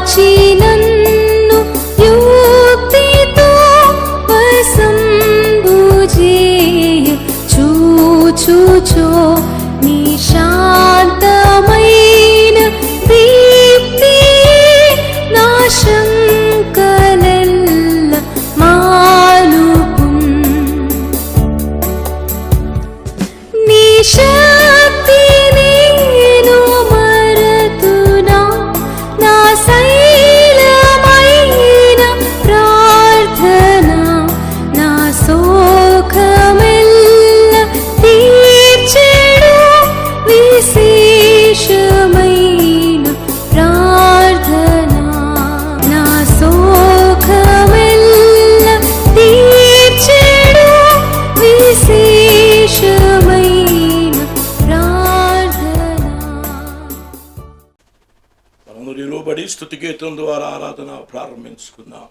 కాచి నన్ను యుక్తితో వసంబుజేయ చూచుచో నీ శాంతమైన దీప్తి నా శంకలెల్ల మాలుపున్ నీ శక్తి నేను మరతునా నా శైలమైన ప్రార్థన నా శోకమెల్ల తీర్చెడు విశేషమైన ప్రార్థన నా శోకమెల్ల తీర్చెడు విశేషమైన ప్రార్థన. మనము నిలబడి స్తుతి గీతం ద్వారా ఆరాధన ప్రారంభించుకుందాం.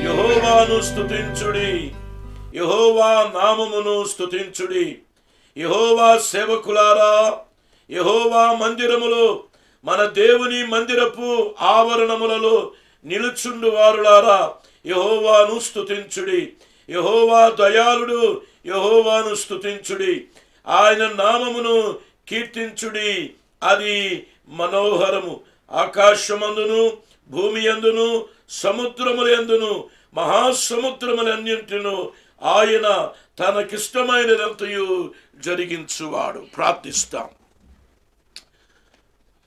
యెహోవాను స్తుతించుడి, యెహోవా నామమును స్తుతించుడి. యెహోవా సేవకులారా, యెహోవా మందిరములో మన దేవుని మందిరపు ఆవరణములలో నిలుచుండు వారులారా యెహోవాను స్తుతించుడి. యెహోవా దయాళుడు, యెహోవాను స్తుతించుడి. ఆయన నామమును కీర్తించుడి, అది మనోహరము. ఆకాశమందును భూమి యందును సముద్రములందును మహాసముద్రములన్నింటిను ఆయన తనకిష్టమైనదంతయు జరిగించువాడు. ప్రార్థిస్తాం.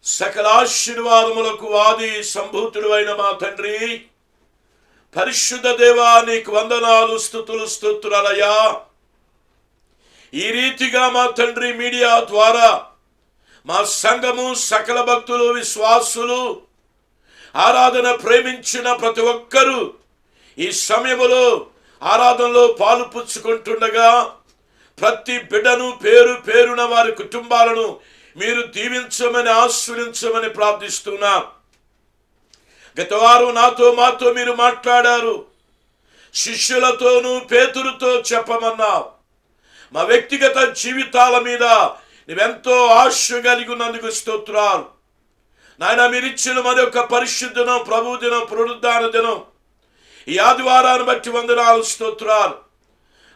సకల ఆశీర్వాదములకు ఆది సంభూతుడు అయిన మా తండ్రి, పరిశుద్ధ దేవా, నీకు వందనాలు, స్తుతులు, స్తోత్రాలయ్యా. ఈ రీతిగా మా తండ్రి మీడియా ద్వారా మా సంఘము, సకల భక్తులు, విశ్వాసులు, ఆరాధన ప్రేమించిన ప్రతి ఒక్కరూ ఈ సమయములో ఆరాధనలో పాలు పుచ్చుకుంటుండగా ప్రతి బిడ్డను పేరు పేరున వారి కుటుంబాలను మీరు దీవించమని, ఆశీర్వదించమని ప్రార్థిస్తున్నా. గత వారం మాతో మీరు మాట్లాడారు. శిష్యులతోనూ పేతురుతో చెప్పమన్నావు. మా వ్యక్తిగత జీవితాల మీద నువ్వెంతో ఆశ కలిగి ఉన్నందుకు స్తోత్రాలు నాయన. మీరిచ్చిన మరొక పరిశుద్ధ దినం, ప్రభు దినం, పునరుద్ధాన దినం, ఈ ఆదివారాన్ని బట్టి వందనాలు, స్తోత్రాలు.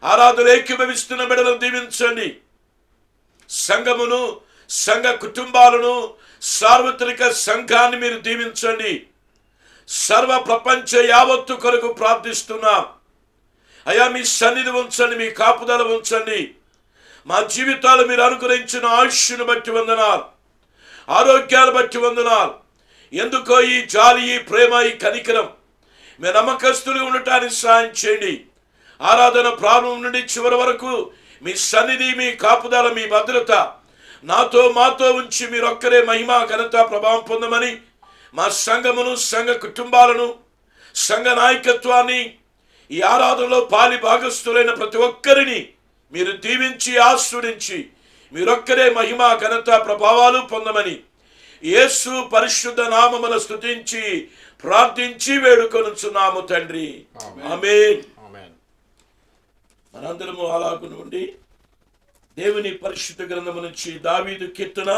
ఆరాధన ఏకీభవిస్తున్న బిడ్డలను దీవించండి. సంఘమును, సంఘ కుటుంబాలను, సార్వత్రిక సంఘాన్ని మీరు దీవించండి. సర్వ ప్రపంచ యావత్తు కొరకు ప్రార్థిస్తున్నాం అయ్యా. మీ సన్నిధి ఉంచండి, మీ కాపుదల ఉంచండి. మా జీవితాలు మీరు అనుగ్రహించిన ఆయుష్ను బట్టి వందనాలు, ఆరోగ్యాలు బట్టి వందనాలు. ఎందుకో ఈ జాలి, ఈ ప్రేమ, ఈ కనికరం మీ నమ్మకస్తులుగా ఉండటానికి సాయం చేయండి. ఆరాధన ప్రారంభం నుండి చివరి వరకు మీ సన్నిధి, మీ కాపుదల, మీ భద్రత మాతో ఉంచి మీరొక్కరే మహిమ, ఘనత, ప్రభావం పొందమని మా సంఘమును, సంఘ కుటుంబాలను, సంఘ నాయకత్వాన్ని, ఈ ఆరాధనలో పాలి భాగస్థులైన ప్రతి ఒక్కరిని మీరు దీవించి ఆశీర్వదించి మీరొక్కరే మహిమ, ఘనత, ప్రభావాలు పొందమని యేసు పరిశుద్ధ నామమున స్తుతించి ప్రార్థించి వేడుకొనుచున్నాము తండ్రి. ఆమేన్. మనందరము అలాగు నుండి దేవుని పరిశుద్ధ గ్రంథము నుంచి దావీదు కీర్తన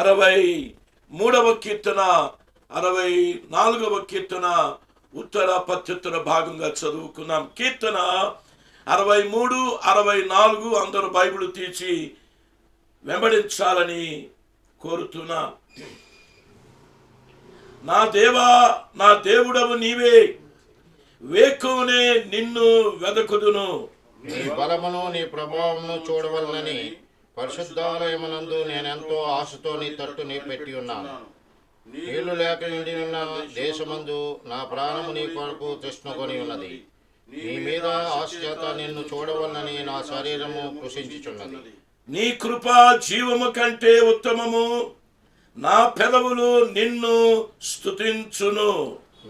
63వ కీర్తన 64వ కీర్తన ఉత్తర ప్రత్యుత్తర భాగంగా చదువుకున్నాం. కీర్తన 63, 64 అందరూ బైబిల్ తీసి వెంబడించాలని కోరుతున్నా. నా దేవా, నా దేవుడవు నీవే, వేకువనే నిన్ను వెదకుదును. నీ బలమును నీ ప్రభావమును చూడవలనని పరిశుద్ధాలయమునందు నేనెంతో ఆశతో నీ తట్టుని పెట్టి ఉన్నాను. నీళ్లు లేక నిండిన దేశమందు నా ప్రాణము నీ కొరకు తృష్ణకొని ఉన్నది. నీ మీద ఆశ చేత నిన్ను చూడవలనని నా శరీరము కృషించుచున్నది. నీ కృప జీవము కంటే ఉత్తమము, నా పెదవులు నిన్ను స్తుతించును.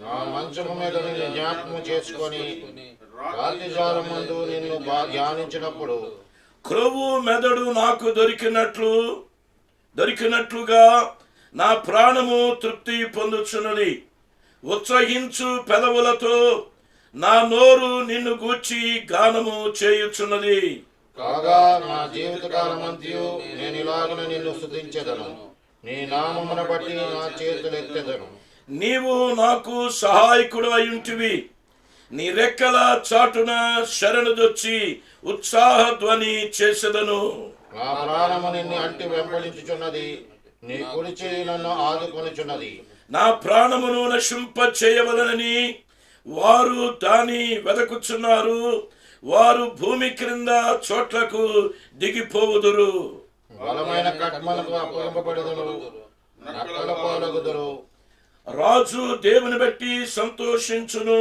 నా మంచము మీద నిన్ను జ్ఞాపకము చేసుకొని రాత్రి జాలమందు నిన్ను ధ్యానించినప్పుడు క్రొవ్వు మెదడు నాకు దొరికినట్లుగా నా ప్రాణము తృప్తి పొందుచున్నది. ఉత్సహించు పెదవులతో నా నోరు నిన్ను గూర్చి గానము చేయుచున్నది. కాగా నా జీవితకాలమంతయు నేను ఇలాగన నిన్ను స్తుతించెదను. నీ నామమును బట్టి నా చేతులు ఎత్తెదను. నీవు నాకు సహాయకుడు అయ్యుంటివి. నీ రెక్కల చాటున శరణుదొచ్చి ఉత్సాహ ధ్వని చేసెదను. నా ప్రాణము నిన్ను అంటి వెంబడించుచున్నది. నీ కుడి చేయి నన్ను ఆదుకొనుచున్నది. నా ప్రాణమును నశింప చేయవలనని వారు దాని వెదకుచున్నారు. వారు భూమి క్రింద చోట్లకు దిగిపోవుదురు. బలమైన కట్మలకు అప్పగింపబడుదురు, నక్కల పాలగుదురు. రాజు దేవుని బట్టి సంతోషించును.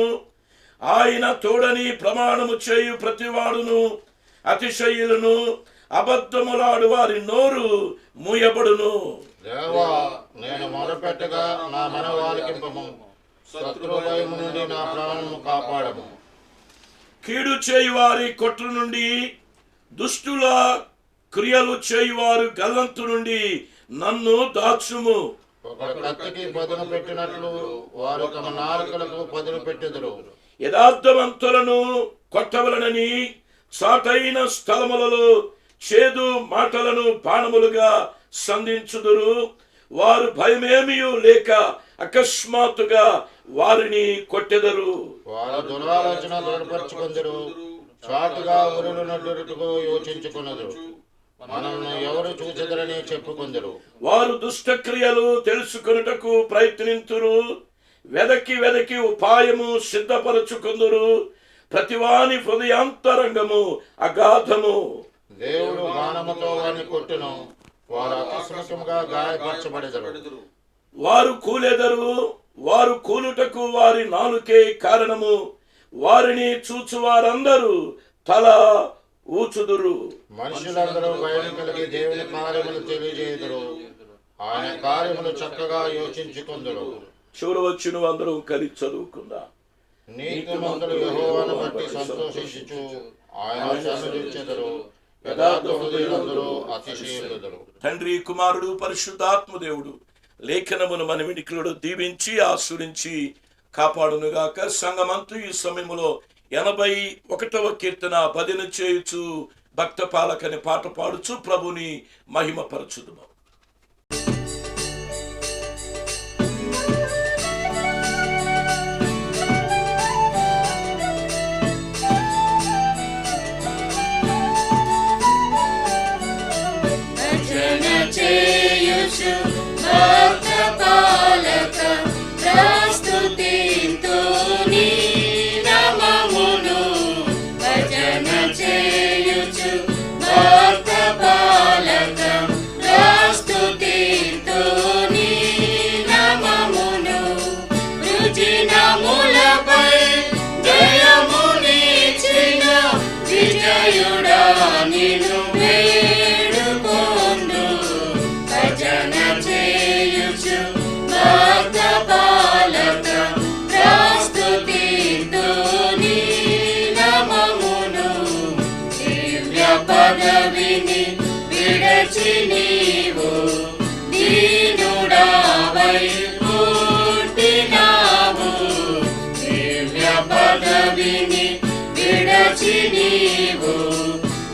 ఆయన తోడని ప్రమాణము చేయు ప్రతివాడును అతిశయులను. అబద్ధములాడు వారి నోరు మూయబడును. దేవా, నేను మొరపెట్టగా నా మనవాలకింపము. శత్రు భయము నుండి నా ప్రాణము కాపాడము. కీడు చేయువారి కొట్ల నుండి, దుష్టుల క్రియలు చేయువారు గల్లంతు నుండి నన్ను దాచుము. ఒక కత్తికి పదును పెట్టినట్లు వారు తమ నాలుకలకు పదును పెట్టెదరు. యథార్థవంతులను కొట్టవలనని చాటైన స్థలములలో చేదు మాటలను బాణములుగా సంధించుదురు. వారు భయమేమియూ లేక అకస్మాత్తుగా వారిని కొట్టెదరు. వారు దురాలోచన దృఢపరచుకొందరు. చాటుగా ఉరులు నడ్డుటకు యోచించుకొనరు. మనల్ని ఎవరు చూచెదరని చెప్పుకొందరు. వారు దుష్టక్రియలు తెలుసుకొనుటకు ప్రయత్నింతురు. వెదకి ఉపాయము సిద్ధపరచుకొందురు. ప్రతివాని హృదయాంతరంగము అగాధము. దేవుడు బాణముతో వారిని కొట్టును. వారు అకస్మాత్తుగా గాయపరచబడెదరు. వారు కూలెదరు. వారు కూలుటకు వారి నాలుకే కారణము. వారిని చూచువారందరూ తల ఊచుదురు. మనుషులందరూ భయం కలిగి దేవుని కార్యములు తెలియజేయుదురు. ఆయన కార్యములు చక్కగా యోచించుకొందురు. చూడవచ్చును అందరూ కలిసి చదువుకుందా. నీతిమంతులు యెహోవాను బట్టి సంతోషించుచు ఆయన సన్నిధించెదరు. యథార్థ హృదయులందరూ అతిశయించుదురు. తండ్రి, కుమారుడు, పరిశుద్ధాత్మ దేవుడు లేఖనమును మన వెనుకలు దీవించి ఆశీర్వదించి కాపాడునుగాక. సంఘమంతు ఈ సమయంలో 81వ కీర్తన భజన చేయుచు భక్త పాలకని పాట పాడుచు ప్రభుని మహిమపరచుదుము. పదవిని విడచి నీవు దీనుడావై పుట్టినావు. దివ్య పదవిని విడచి నీవు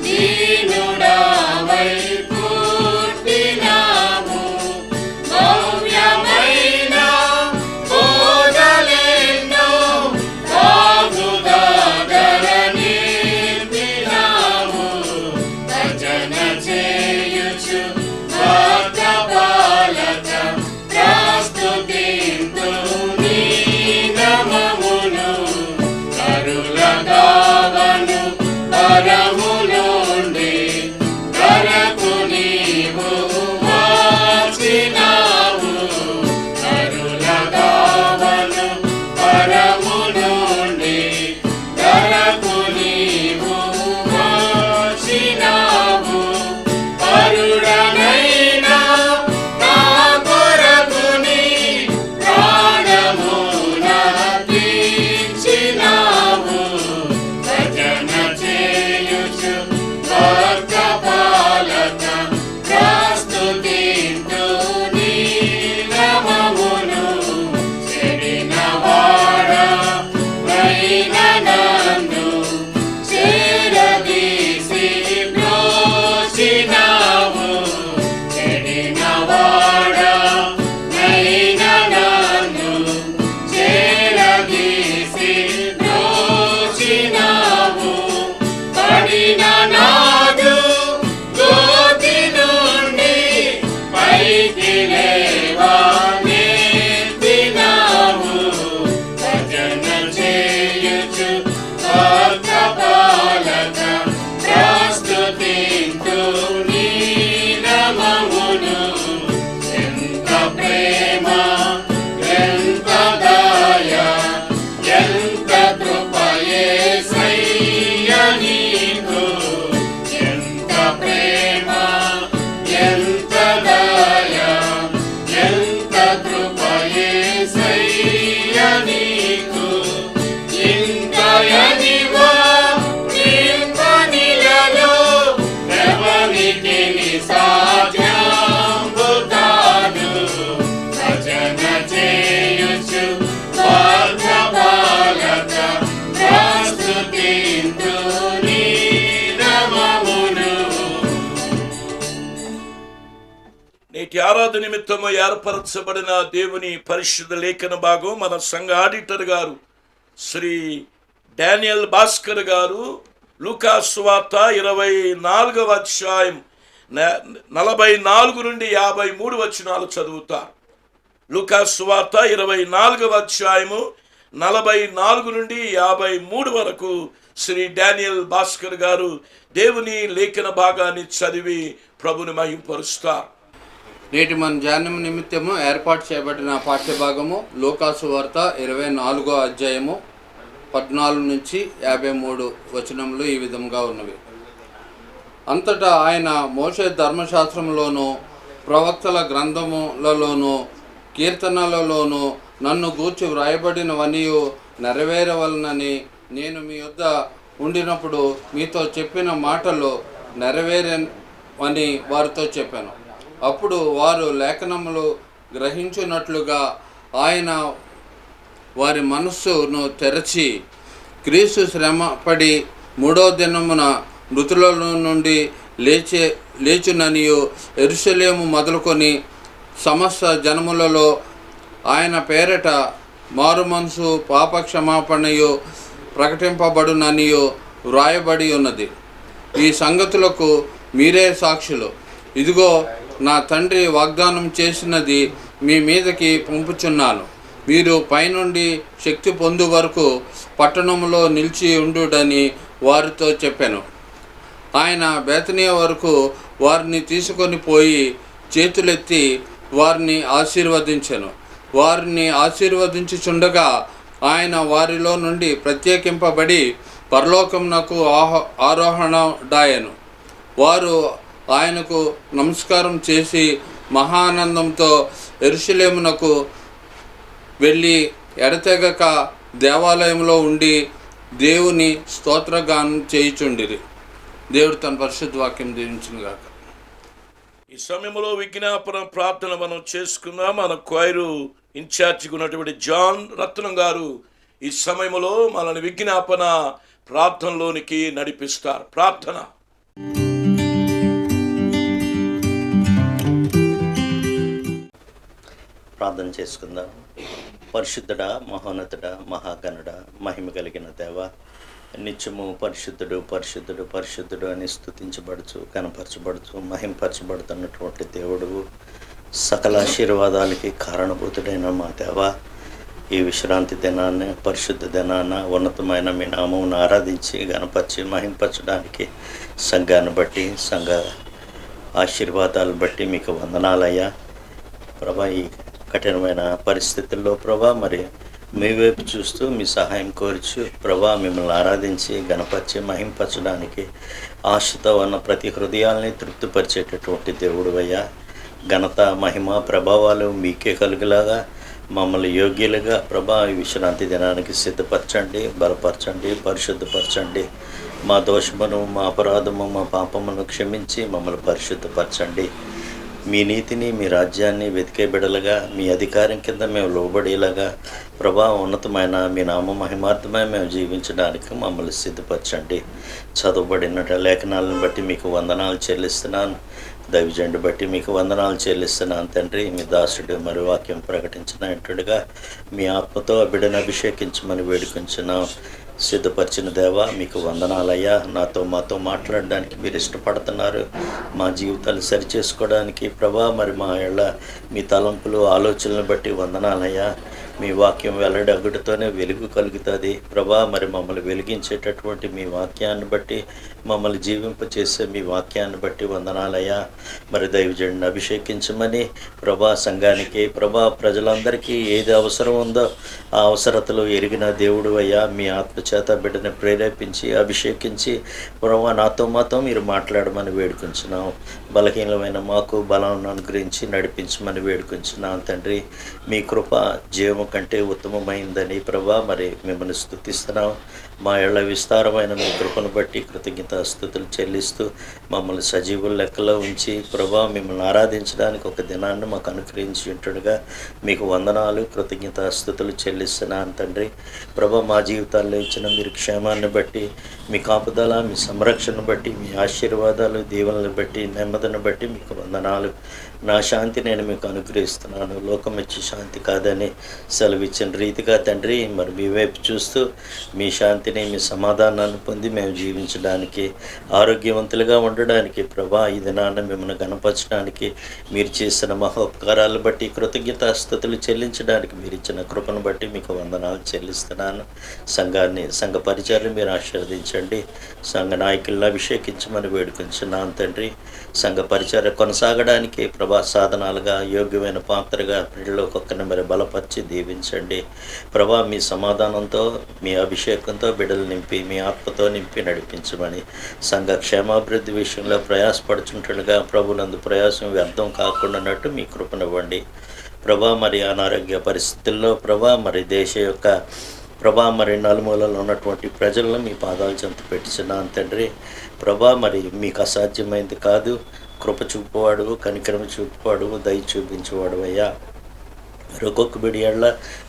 దీనుడావై పుట్టినావు. భవ్యమైన ఆరాధన నిమిత్తము ఏర్పరచబడిన దేవుని పరిశుద్ధ లేఖన భాగం మన సంఘ ఆడిటర్ గారు శ్రీ డానియల్ భాస్కర్ గారు లూకా సువార్త 24వ అధ్యాయం 44 నుండి 53 వచనాలు చదువుతారు. లూకా సువార్త 24వ అధ్యాయము 44 నుండి 53 వరకు శ్రీ డానియల్ భాస్కర్ గారు దేవుని లేఖన భాగాన్ని చదివి ప్రభుని మహింపరుస్తారు. నేటి మన ధ్యానం నిమిత్తము ఏర్పాటు చేయబడిన పాఠ్యభాగము లూకా సువార్త 24వ అధ్యాయము 14 నుంచి 53 వచనములు ఈ విధంగా ఉన్నవి. అంతటా ఆయన మోషే ధర్మశాస్త్రంలోనూ ప్రవక్తల గ్రంథములలోనూ కీర్తనలలోనూ నన్ను గూర్చి వ్రాయబడినవన్నీ నెరవేరవలనని నేను మీ యొద్ద ఉండినప్పుడు మీతో చెప్పిన మాటలు నెరవేరని వారితో చెప్పాను. అప్పుడు వారు లేఖనములు గ్రహించున్నట్లుగా ఆయన వారి మనస్సును తెరచి క్రీస్తు శ్రమపడి 3వ దినమున మృతుల నుండి లేచుననియు యెరూషలేము మొదలుకొని సమస్త జనములలో ఆయన పేరట మారుమనసు పాపక్షమాపణయు ప్రకటింపబడుననియు వ్రాయబడి ఉన్నది. ఈ సంగతులకు మీరే సాక్షులు. ఇదిగో నా తండ్రి వాగ్దానం చేసినది మీ మీదకి పంపుచున్నాను. మీరు పైనుండి శక్తి పొందు వరకు పట్టణంలో నిలిచి ఉండుడని వారితో చెప్పాను. ఆయన బేతనియా వరకు వారిని తీసుకొని పోయి చేతులెత్తి వారిని ఆశీర్వదించెను. వారిని ఆశీర్వదించుచుండగా ఆయన వారిలో నుండి ప్రత్యేకింపబడి పరలోకమునకు ఆరోహణడాయెను. వారు ఆయనకు నమస్కారం చేసి మహానందంతో యెరూషలేమునకు వెళ్ళి ఎడతెగక దేవాలయంలో ఉండి దేవుని స్తోత్రగానం చేయుచుండిరి. దేవుడు తన పరిశుద్ధ వాక్యం దీవించునుగాక. ఈ సమయంలో విజ్ఞాపన ప్రార్థన మనం చేసుకుందాం. మన క్వైరు ఇన్ఛార్జిగా ఉన్నటువంటి జాన్ రత్నం గారు ఈ సమయంలో మనల్ని విజ్ఞాపన ప్రార్థనలోనికి నడిపిస్తారు. ప్రార్థన. ప్రార్థన చేసుకుందాం. పరిశుద్ధుడా, మహోన్నతుడా, మహాగణుడా, మహిమ కలిగిన దేవ, నిత్యము పరిశుద్ధుడు పరిశుద్ధుడు పరిశుద్ధుడు అని స్తుతించబడుచు కనపరచబడుచు మహింపరచబడుతున్నటువంటి దేవుడు, సకల ఆశీర్వాదాలకి కారణభూతుడైన మా దేవ, ఈ విశ్రాంతి దినాన్ని పరిశుద్ధ దినాన ఉన్నతమైన మీ నామమును ఆరాధించి గణపరిచి మహింపరచడానికి సంఘాన్ని బట్టి సంఘ ఆశీర్వాదాలు బట్టి మీకు వందనాలయ్యా. ప్రభా, ఈ కఠినమైన పరిస్థితుల్లో ప్రభా మరి మీ వైపు చూస్తూ మీ సహాయం కోరుచు ప్రభా మిమ్మల్ని ఆరాధించి గణపరిచి మహింపరచడానికి ఆశతో ఉన్న ప్రతి హృదయాల్ని తృప్తిపరిచేటటువంటి దేవుడు అయ్యా. ఘనత మహిమ ప్రభావాలు మీకే కలుగులాగా మమ్మల్ని యోగ్యులుగా ప్రభా ఈ విశ్రాంతి దినానికి సిద్ధపరచండి, బలపరచండి, పరిశుద్ధపరచండి. మా దోషమును మా అపరాధము మా పాపమును క్షమించి మమ్మల్ని పరిశుద్ధపరచండి. మీ నీతిని మీ రాజ్యాన్ని వెతికే బిడలుగా మీ అధికారం కింద మేము లోబడేలాగా ప్రభా ఉన్నతమైన మీ నామ మహిమార్థమై మేము జీవించడానికి మమ్మల్ని సిద్ధపరచండి. చదువుబడిన లేఖనాలను బట్టి మీకు వందనాలు చెల్లిస్తున్నాను. దైవజండు బట్టి మీకు వందనాలు చెల్లిస్తున్నాను తండ్రి. మీ దాసుడు మరి వాక్యం ప్రకటించినట్టుగా మీ ఆత్మతో ఆ బిడ్డను అభిషేకించమని వేడుకొంచున్నాం. సిద్ధపరిచిన దేవా మీకు వందనాలయ్యా. మాతో మాట్లాడడానికి మీరు ఇష్టపడుతున్నారు. మా జీవితాలు సరిచేసుకోవడానికి ప్రభా మరి మా ఏళ్ళ మీ తలంపులు ఆలోచనలు బట్టి వందనాలయ్యా. మీ వాక్యం వెల్లడి అగుడితోనే వెలుగు కలుగుతుంది ప్రభా. మరి మమ్మల్ని వెలిగించేటటువంటి మీ వాక్యాన్ని బట్టి మమ్మల్ని జీవింపచేసే మీ వాక్యాన్ని బట్టి వందనాలయ్యా. మరి దైవజనుడిని అభిషేకించమని ప్రభా సంఘానికి ప్రభా ప్రజలందరికీ ఏది అవసరం ఉందో ఆ అవసరతలు ఎరిగిన దేవుడు అయ్యా. మీ ఆత్మచేత బిడ్డని ప్రేరేపించి అభిషేకించి ప్రభా మాతో మీరు మాట్లాడమని వేడుకుంటున్నాం. బలహీనమైన మాకు బలం అనుగ్రహించి నడిపించమని వేడుకుంటున్నాం తండ్రి. మీ కృప జీవము కంటే ఉత్తమమైందని ప్రభా మరి మిమ్మల్ని స్తుతిస్తున్నాం. మా ఏళ్ల విస్తారమైన మీ కృపను బట్టి కృతజ్ఞతాస్తుతులు చెల్లిస్తూ మమ్మల్ని సజీవుల లెక్కలో ఉంచి ప్రభా మిమ్మల్ని ఆరాధించడానికి ఒక దినాన్ని మాకు అనుగ్రహించి ఉంటుండగా మీకు వందనాలు కృతజ్ఞతాస్తుతులు చెల్లిస్తున్నాను తండ్రి. ప్రభా మా జీవితాల్లో ఇచ్చిన మీరు క్షేమాన్ని బట్టి మీ కాపుదల మీ సంరక్షణ బట్టి మీ ఆశీర్వాదాలు దీవెనలు బట్టి నెమ్మదిని బట్టి మీకు వందనాలు. నా శాంతి నేను మీకు అనుగ్రహిస్తున్నాను, లోకం ఇచ్చే శాంతి కాదని సెలవిచ్చిన రీతిగా తండ్రి మరి మీ వైపు చూస్తూ మీ శాంతిని మీ సమాధానాన్ని పొంది మేము జీవించడానికి ఆరోగ్యవంతులుగా ఉండడానికి ప్రభా ఈ దినాన్ని మిమ్మల్ని గణపరచడానికి మీరు చేసిన మహోపకారాలు బట్టి కృతజ్ఞతాస్తుతులు చెల్లించడానికి మీరు ఇచ్చిన కృపను బట్టి మీకు వందనాలు చెల్లిస్తున్నాను. సంఘ పరిచయాలు మీరు ఆశీర్వదించండి. సంఘ నాయకులను అభిషేకించమని వేడుకొంచున్నాను తండ్రి. సంఘ పరిచర్య కొనసాగడానికి ప్రభా సాధనాలుగా యోగ్యమైన పాత్రగా ప్రజల్లో ఒక్కొక్కరిని మరి బలపరిచి దీవించండి ప్రభా. మీ సమాధానంతో మీ అభిషేకంతో బిడ్డలు నింపి మీ ఆత్మతో నింపి నడిపించమని సంఘ క్షేమాభివృద్ధి విషయంలో ప్రయాసపడుచుంటుండగా ప్రభునందు ప్రయాసం వ్యర్థం కాకుండానట్టు మీ కృపనివ్వండి ప్రభా. మరి అనారోగ్య పరిస్థితుల్లో ప్రభా మరి దేశ యొక్క ప్రభా మరి నలుమూలలో ఉన్నటువంటి ప్రజలను మీ పాదాలు చెంత పెట్టించున్నాను తండ్రి ప్రభా. మరి మీకు అసాధ్యమైంది కాదు. కృప చూపువాడు, కనికరం చూపువాడు, దయ చూపించేవాడు అయ్యా. ఒక్కొక్క బిడియాళ్ళ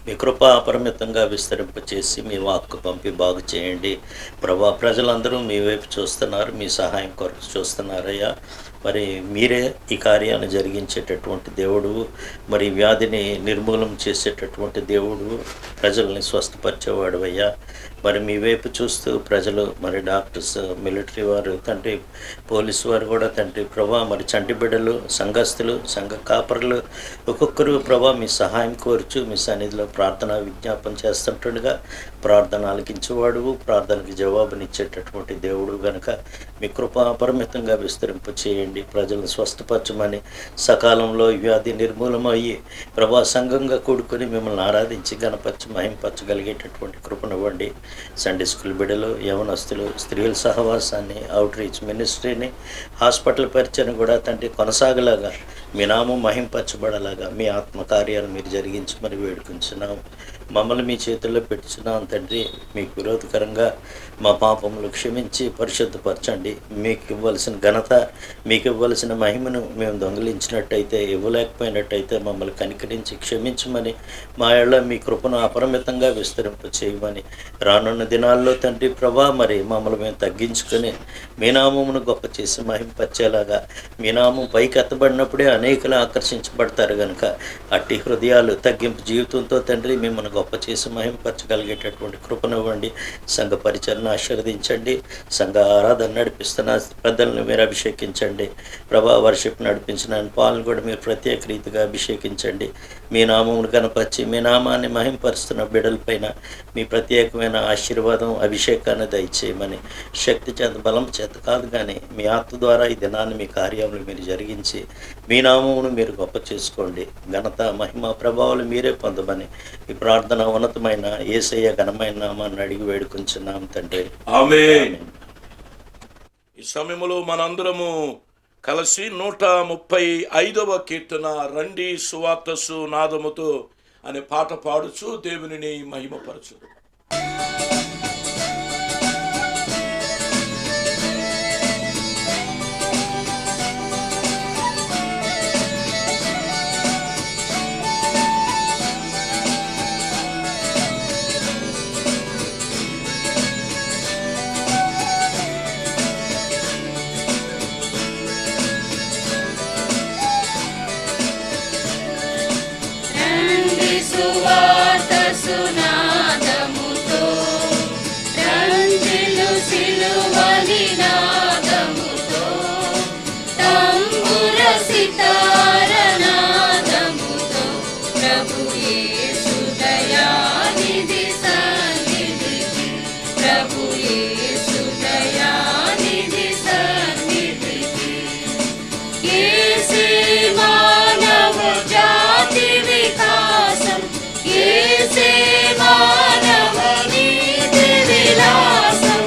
మీ కృప అపరిమితంగా విస్తరింపచేసి మీ వాక్కు పంపి బాగు చేయండి ప్రభా. ప్రజలందరూ మీ వైపు చూస్తున్నారు, మీ సహాయం కొరకు చూస్తున్నారయ్యా. మరి మీరే ఈ కార్యాన్ని జరిగించేటటువంటి దేవుడు, మరి వ్యాధిని నిర్మూలన చేసేటటువంటి దేవుడు, ప్రజల్ని స్వస్థపరిచేవాడు అయ్యా. మరి మీ వైపు చూస్తూ ప్రజలు మరి డాక్టర్స్, మిలిటరీ వారు తండ్రి, పోలీసు వారు కూడా తండ్రి ప్రభా, మరి చంటి బిడ్డలు, సంఘస్థులు, సంఘ కాపరులు ఒక్కొక్కరు ప్రభా మీ సహాయం కోరుచు మీ సన్నిధిలో ప్రార్థన విజ్ఞాపన చేస్తుంటుండగా ప్రార్థన ఆలకించేవాడు, ప్రార్థనకి జవాబునిచ్చేటటువంటి దేవుడు గనుక మీ కృప అపరిమితంగా విస్తరింప చేయండి. ప్రజలను స్వస్థపరచమని సకాలంలో వ్యాధి నిర్మూలమయ్యి ప్రభా సంఘంగా కూడుకొని మిమ్మల్ని ఆరాధించి గణపరచి మహింపరచగలిగేటటువంటి కృపనివ్వండి. సండే స్కూల్ బిడ్డలు, యవనస్తులు, స్త్రీల సహవాసాన్ని, అవుట్ రీచ్ మినిస్ట్రీని, హాస్పిటల్ పరిచయం కూడా తండ్రి కొనసాగలాగా మీ నామం మహింపరచబడలాగా మీ ఆత్మకార్యాలు మీరు జరిగించమని వేడుకుంటున్నాం. మమ్మల్ని మీ చేతుల్లో పెట్టుచున్నాం తండ్రి. మీకు విరోధకరంగా మా పాపములు క్షమించి పరిశుద్ధపరచండి. మీకు ఇవ్వాల్సిన ఘనత, మీకు ఇవ్వాల్సిన మహిమను మేము దొంగిలించినట్టయితే, ఇవ్వలేకపోయినట్టయితే మమ్మల్ని కనికరించి క్షమించమని, మా ఏళ్ళ మీ కృపను అపరిమితంగా విస్తరింప చేయమని, రానున్న దినాల్లో తండ్రి ప్రభా మరి మమ్మల్ని మేము తగ్గించుకొని మీ నామమును గొప్ప చేసి మహింపరిచేలాగా, మీ నామం పైకి ఎత్తబడినప్పుడే అనేకలు ఆకర్షించబడతారు కనుక అట్టి హృదయాలు తగ్గింపు జీవితంతో తండ్రి మిమ్మల్ని గొప్ప చేసి మహింపరచగలిగేటటువంటి కృపనివ్వండి. సంఘ పరిచరణ ఆశీర్వదించండి. సంఘ ఆరాధన నడిపిస్తున్న పెద్దలను మీరు అభిషేకించండి ప్రభా. వర్షిప్ నడిపించిన పాలను కూడా మీరు ప్రత్యేక రీతిగా అభిషేకించండి. మీ నామమును కనపరిచి మీ నామాన్ని మహింపరుస్తున్న బిడ్డలపైన మీ ప్రత్యేకమైన ఆశీర్వాదం, అభిషేకాన్ని దయచేయమని, శక్తి చేత బలం చేత కాదు కానీ మీ ఆత్మ ద్వారా ఈ దినాన్ని మీ కార్యములు మీరు జరిగించి మీ నామమును మీరు గొప్ప చేసుకోండి. ఘనత, మహిమ, ప్రభావాలు మీరే పొందమని ఈ ప్రార్థన ఉన్నతమైన యేసయ్య ఘనమైన నామాన్ని అడిగి వేడుకుంటున్నాం తండ్రి. ఆమేన్. ఈ సమయంలో మనందరము కలిసి 135వ కీర్తన రండి సువార్తసు నాదముతో అనే పాట పాడుచు దేవునిని మహిమపరచుదు. సునాదముతో రంజిలు సిలువని నాదముతో తంబుర సితార నాదముతో ప్రభు యేసు దయానిధి సన్నిధికి, ప్రభు యేసు దయానిధి సన్నిధికి యేసే మానవ జాతి వికాసం, యేసే మానవ నీతి విలాసం,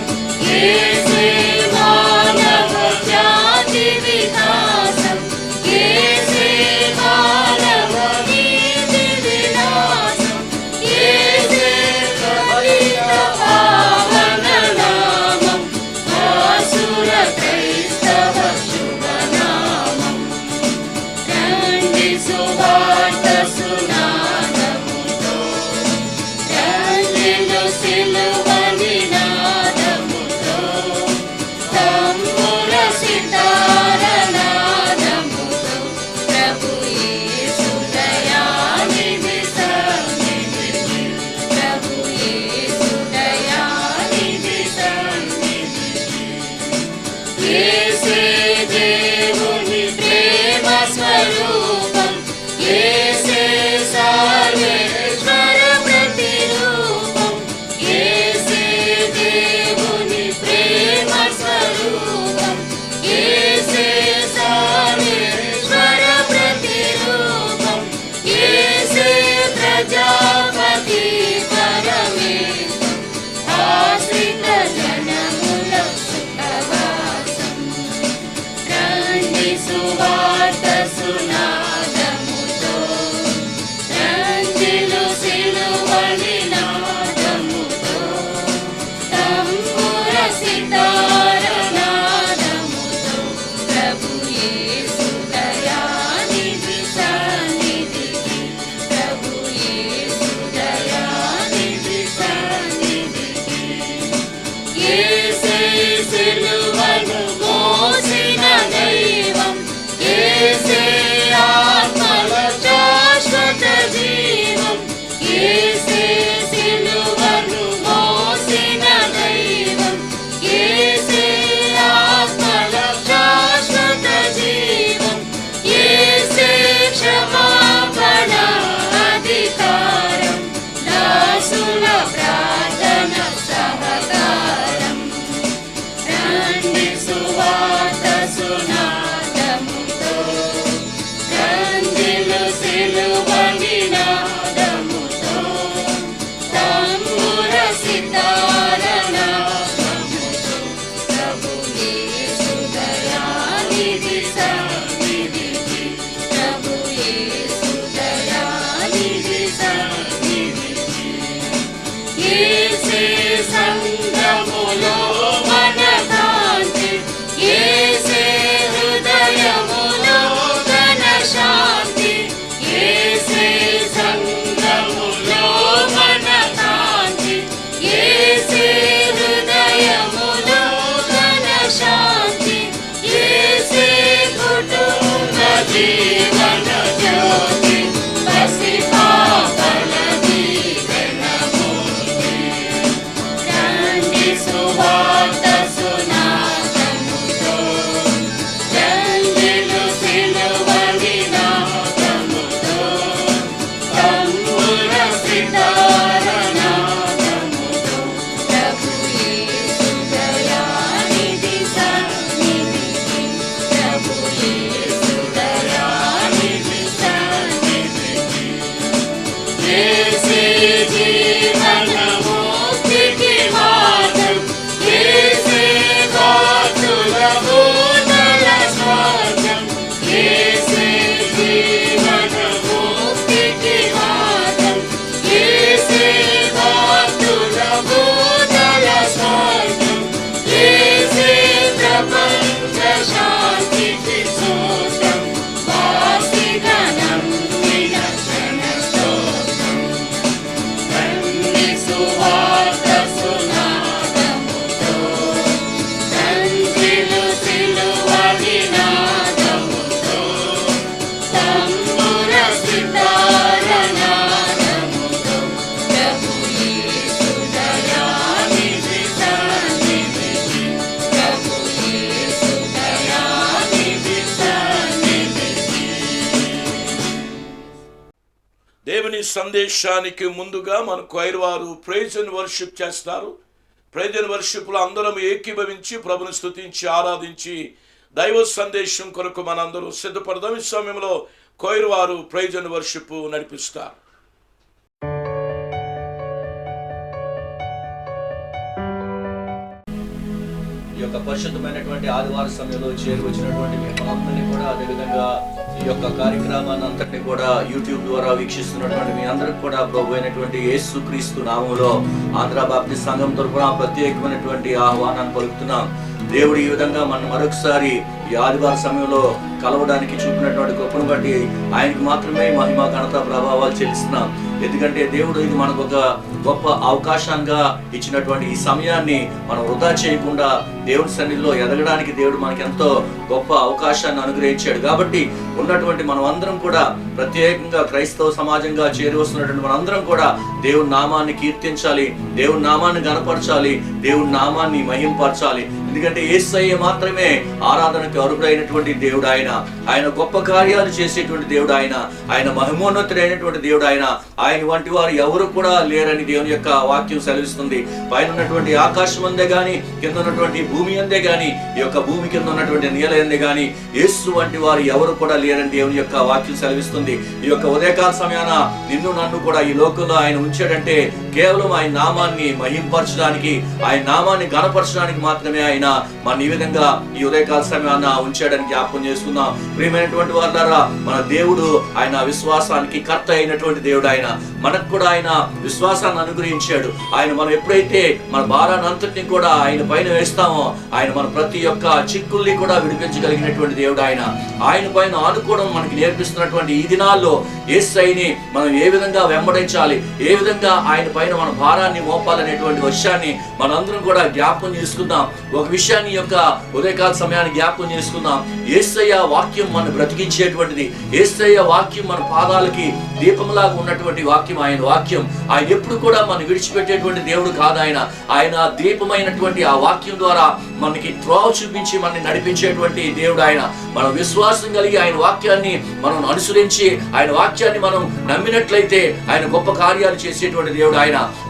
యేసే మానవ జాతి వికాసం, యేసే మానవ నీతి విలాసం. యేసే జీవనముక్తికి మార్గం, యేసే భక్తుల భూతల స్వర్గం, యేసే జీవనముక్తికి మార్గం, యేసే భక్తుల భూతల స్వర్గం, యేసే ప్రపంచ శాంతికి సూత్రం, వాసిగణం విలక్షణ స్తోత్రం, తండ్రి సువార్త సునాదముతో, తండ్రిలు సిలువ నినాదముతో, తంబుర సితార నాదముతో, ప్రభు యేసు దయానిధి సన్నిధికి, ప్రభు యేసు దయానిధి సన్నిధికి. దేవుని సందేశానికి ముందుగా మన క్వైర్ వారు ప్రైజ్ అండ్ వర్షిప్ చేస్తారు. ప్రైజ్ అండ్ వర్షిప్లో అందరం ఏకీభవించి ప్రభుని స్తుతించి ఆరాధించి దైవ సందేశం కొరకు మనందరూ సిద్ధపడదాం. ఈ సమయంలో క్వైర్ వారు ప్రైజ్ అండ్ వర్షిప్ నడిపిస్తారు. ఈ యొక్క పరిశుద్ధమైనటువంటి ఆదివార సమయంలో చేరువచ్చినటువంటి మీ అందరినీ కూడా, అదేవిధంగా ఈ యొక్క కార్యక్రమాన్ని అంతటిని కూడా యూట్యూబ్ ద్వారా వీక్షిస్తున్నటువంటి మీ అందరికి కూడా ప్రభు అయినటువంటి యేసు క్రీస్తు నామములో ఆంధ్ర బాప్టిస్ట్ సంఘం తరపున ప్రత్యేకమైనటువంటి ఆహ్వానాన్ని పలుకుతున్నాం. దేవుడు ఈ విధంగా మనం మరొకసారి ఈ ఆదివార సమయంలో కలవడానికి చూపినటువంటి గొప్పను బట్టి ఆయనకి మాత్రమే మహిమ ఘనత ప్రభావాలు చెల్లిస్తున్నాం. ఎందుకంటే దేవుడు ఇది మనకు ఒక గొప్ప అవకాశంగా ఇచ్చినటువంటి ఈ సమయాన్ని మనం వృధా చేయకుండా దేవుని సన్నిధిలో ఎదగడానికి దేవుడు మనకి ఎంతో గొప్ప అవకాశాన్ని అనుగ్రహించాడు. కాబట్టి ఉన్నటువంటి మనం అందరం కూడా, ప్రత్యేకంగా క్రైస్తవ సమాజంగా చేరి వస్తున్నటువంటి మనందరం కూడా దేవుని నామాన్ని కీర్తించాలి, దేవుని నామాన్ని గణపరచాలి, దేవుని నామాన్ని మహింపరచాలి. ఎందుకంటే యేసయ్య మాత్రమే ఆరాధనకు అర్హుడైనటువంటి దేవుడు. ఆయన గొప్ప కార్యాలు చేసేటువంటి దేవుడు. ఆయన మహిమోన్నతుడైనటువంటి దేవుడు. ఆయన వంటి వారు ఎవరు కూడా లేరని దేవుని యొక్క వాక్యం సెలవిస్తుంది. పైన ఉన్నటువంటి ఆకాశం అందే గాని, కింద ఉన్నటువంటి భూమి అందే గాని, ఈ యొక్క భూమి కింద ఉన్నటువంటి నేల అందే గాని యేసు వంటి వారు ఎవరు కూడా లేరని దేవుని యొక్క వాక్యం సెలవిస్తుంది. ఈ యొక్క ఉదయకాల సమయాన నిన్ను నన్ను కూడా ఈ లోకంలో ఆయన ఉంచాడంటే కేవలం ఆయన నామాన్ని మహింపరచడానికి, ఆయన నామాన్ని గణపరచడానికి మాత్రమే ఆయన మన ఈ విధంగా ఈ ఉదయకాల సమయాన ఉంచాడని జ్ఞాపకం చేసుకుందాం. ప్రియమైనటువంటి వారులారా, మన దేవుడు ఆయన విశ్వాసానికి కర్త అయినటువంటి దేవుడు. ఆయన మనకు కూడా ఆయన విశ్వాసాన్ని అనుగ్రహించాడు. ఆయన మనం ఎప్పుడైతే మన భారాన్ని అంతటిని కూడా ఆయన పైన వేస్తామో ఆయన మన ప్రతి ఒక్క చిక్కుల్ని కూడా విడిపించగలిగినటువంటి దేవుడు. ఆయన పైన ఆనుకోవడం మనకి నేర్పిస్తున్నటువంటి ఈ దినాల్లో యేసయ్యని మనం ఏ విధంగా వెంబడించాలి, ఏ విధంగా ఆయన పైన మన భారాన్ని మోపాలనేటువంటి విషయాన్ని మనందరం కూడా జ్ఞాపకం చేసుకుందాం. ఒక విషయాన్ని యొక్క ఉదయకాల సమయాన్ని జ్ఞాపకం చేసుకుందాం. యేసయ్య వాక్యం మనం బ్రతికించేటువంటిది. యేసయ్య వాక్యం మన పాదాలకి దీపంలాగా ఉన్నటువంటి వాక్యం. ఆయన వాక్యం ఆయన ఎప్పుడు కూడా మనం విడిచిపెట్టేటువంటి దేవుడు కాదు. ఆయన దీపమైనటువంటి ఆ వాక్యం ద్వారా మనకి త్రోవ చూపించి మనని నడిపించేటువంటి దేవుడు. మనం విశ్వాసం కలిగి ఆయన వాక్యాన్ని మనం అనుసరించి ఆయన వాక్యాన్ని మనం నమ్మినట్లయితే ఆయన గొప్ప కార్యాలు చేసేటువంటి దేవుడు.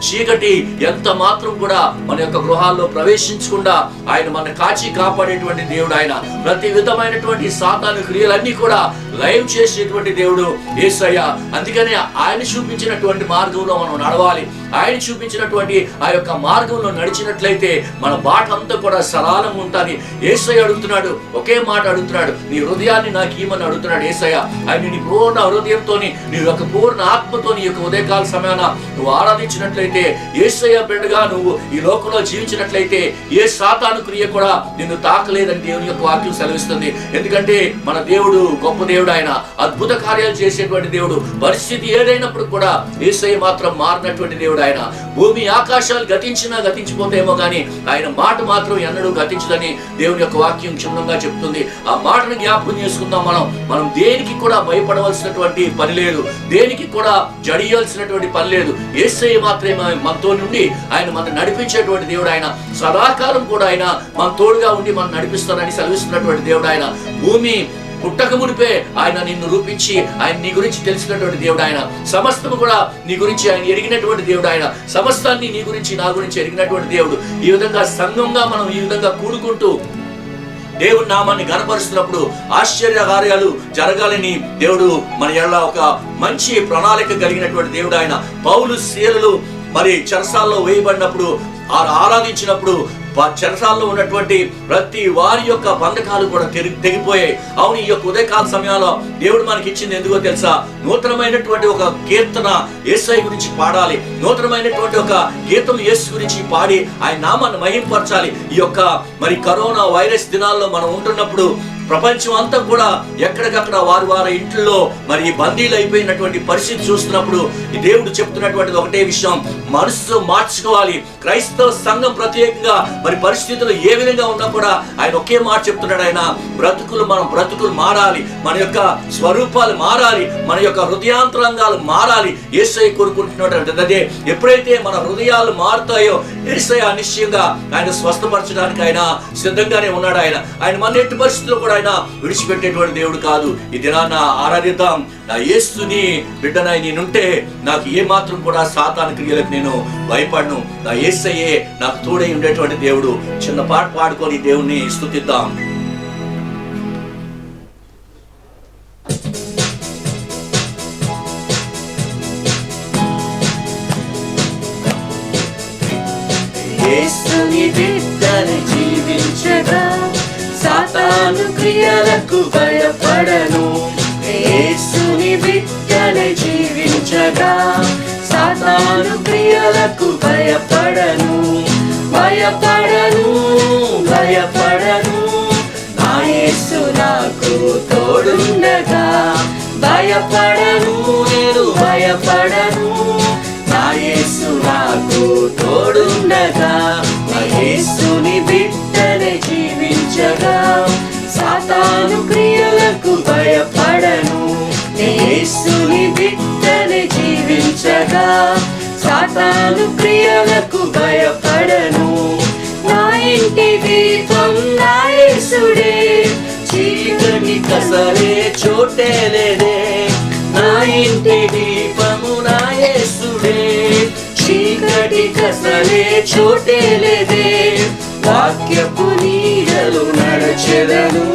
చీకటి ఎంత మాత్రం కూడా మన యొక్క గృహాల్లో ప్రవేశించకుండా ఆయన మన కాచి కాపాడేటువంటి దేవుడు. ప్రతి విధమైనటువంటి సాతాను క్రియలన్నీ కూడా లైవ్ చేసేటువంటి దేవుడు యేసయ్య. అందుకనే ఆయన చూపించినటువంటి మార్గంలో మనం నడవాలి. ఆయన చూపించినటువంటి ఆ యొక్క మార్గంలో నడిచినట్లయితే మన బాట అంతా కూడా సరళంగా ఉంటుంది. యేసయ్య అడుగుతున్నాడు, ఒకే మాట అడుగుతున్నాడు, నీ హృదయాన్ని నాకు ఇవ్వమని అడుగుతున్నాడు యేసయ్య. ఆయన నీ పూర్ణ హృదయంతోని, నీ యొక్క పూర్ణ ఆత్మతో నీ యొక్క ఉదయకాల సమయాన నువ్వు ఆరాధించినట్లయితే, యేసయ్య బిడ్డగా నువ్వు ఈ లోకంలో జీవించినట్లయితే ఏ సాతాను క్రియ కూడా నిన్ను తాకలేదని దేవుని యొక్క వాక్యం సెలవిస్తుంది. ఎందుకంటే మన దేవుడు గొప్ప దేవుడు. ఆయన అద్భుత కార్యాలు చేసేటువంటి దేవుడు. పరిస్థితి ఏదైనప్పుడు కూడా యేసయ్య మాత్రం మారినటువంటి దేవుడు. ఆయన భూమి ఆకాశాలు గతించినా గతించిపోతేమో కానీ ఆయన మాట మాత్రం ఎన్నడూ గతించదని దేవుని యొక్క వాక్యం క్షుణ్ణంగా చెప్తుంది. ఆ మాటను జ్ఞాపకం చేసుకుందాం. మనం దేనికి కూడా భయపడవలసినటువంటి పని లేదు, దేనికి కూడా జడియాల్సినటువంటి పని లేదు. యేసయ్య మాత్రమే మనతో నుండి ఆయన మనం నడిపించేటువంటి దేవుడు. ఆయన సదాకాలం కూడా ఆయన మన తోడుగా ఉండి మనం నడిపిస్తానని సెలవిస్తున్నటువంటి దేవుడు. ఆయన భూమి పుట్టక మునిపే ఆయన నిన్ను రూపించి ఆయన నీ గురించి తెలిసినటువంటి దేవుడు. ఆయన సమస్తము కూడా నీ గురించి ఆయన ఎరిగినటువంటి దేవుడు. ఆయన సమస్తాన్ని నీ గురించి నా గురించి ఎరిగినటువంటి దేవుడు. ఈ విధంగా సంఘంగా మనం ఈ విధంగా కూడుకుంటూ దేవుడి నామాన్ని ఘనపరుస్తున్నప్పుడు ఆశ్చర్య కార్యాలు జరగాలని దేవుడు మన ఎడల ఒక మంచి ప్రణాళిక కలిగినటువంటి దేవుడు ఆయన. పౌలు శీలలు మరి చెరసాల్లో వేయబడినప్పుడు ఆరాధించినప్పుడు చెరసాల్లో ఉన్నటువంటి ప్రతి వారి యొక్క బంధకాలు కూడా తెగిపోయాయి. అవును, ఈ యొక్క ఉదయకాల సమయంలో దేవుడు మనకి ఇచ్చింది ఎందుకో తెలుసా? నూతనమైనటువంటి ఒక కీర్తన యేసయ్య గురించి పాడాలి. నూతనమైనటువంటి ఒక గీతం యేసు గురించి పాడి ఆయన నామాన్ని మహింపరచాలి. ఈ యొక్క మరి కరోనా వైరస్ దినాల్లో మనం ఉంటున్నప్పుడు ప్రపంచం అంతా కూడా ఎక్కడికక్కడ వారి ఇంట్లో మరి బందీలు అయిపోయినటువంటి పరిస్థితి చూస్తున్నప్పుడు ఈ దేవుడు చెప్తున్నటువంటిది ఒకటే విషయం, మనసు మార్చుకోవాలి. క్రైస్తవ సంఘం ప్రత్యేకంగా మరి పరిస్థితులు ఏ విధంగా ఉన్నా కూడా ఆయన ఒకే మాట చెప్తున్నాడు. ఆయన మన బ్రతుకులు మారాలి, మన యొక్క స్వరూపాలు మారాలి, మన యొక్క హృదయాంతరంగాలు మారాలి. యేసయ్య కోరుకుంటున్నాడు. అదే ఎప్పుడైతే మన హృదయాలు మారుతాయో యేసయ్య నిశ్చయంగా ఆయన స్వస్థపరచడానికి ఆయన సిద్ధంగానే ఉన్నాడు. ఆయన మన ఎట్టి పరిస్థితుల్లో కూడా ఆయన విడిచిపెట్టేటువంటి దేవుడు కాదు. ఈ దినాన్న ఆరాధిద్దాం. నా యేసుని బిడ్డనై నేనుంటే నాకు ఏ మాత్రం కూడా సాతాను క్రియలకు నేను భయపడను. నా యేసయ్యే నాకు తోడై ఉండేటువంటి దేవుడు. చిన్న పాట పాడుకొని దేవుణ్ణి స్తుతిద్దాం. యేసుని బిడ్డని జీవించగా సాతాను క్రియలకు భయపడను. యేసుని బిడ్డని జీవించగా సాతాను క్రియలకు భయపడను. భయపడను నా యేసు నాకు తోడుండగా. నేను భయపడను నా యేసు నాకు తోడుండగా. నా యేసుని బిడ్డని జీవించగా సాతాను క్రియలకు భయపడను. యేసుని బిడ్డని జీవించగా సాతాను క్రియలకు భయపడను. నా ఇంటి దీపం నా యేసుడే, చీకటి కసలే చోటే లేదే. నా ఇంటి దీపము నా యేసుడే, చీకటి కసలే చోటే లేదే. వాక్యపు నీడలు నడచెదను,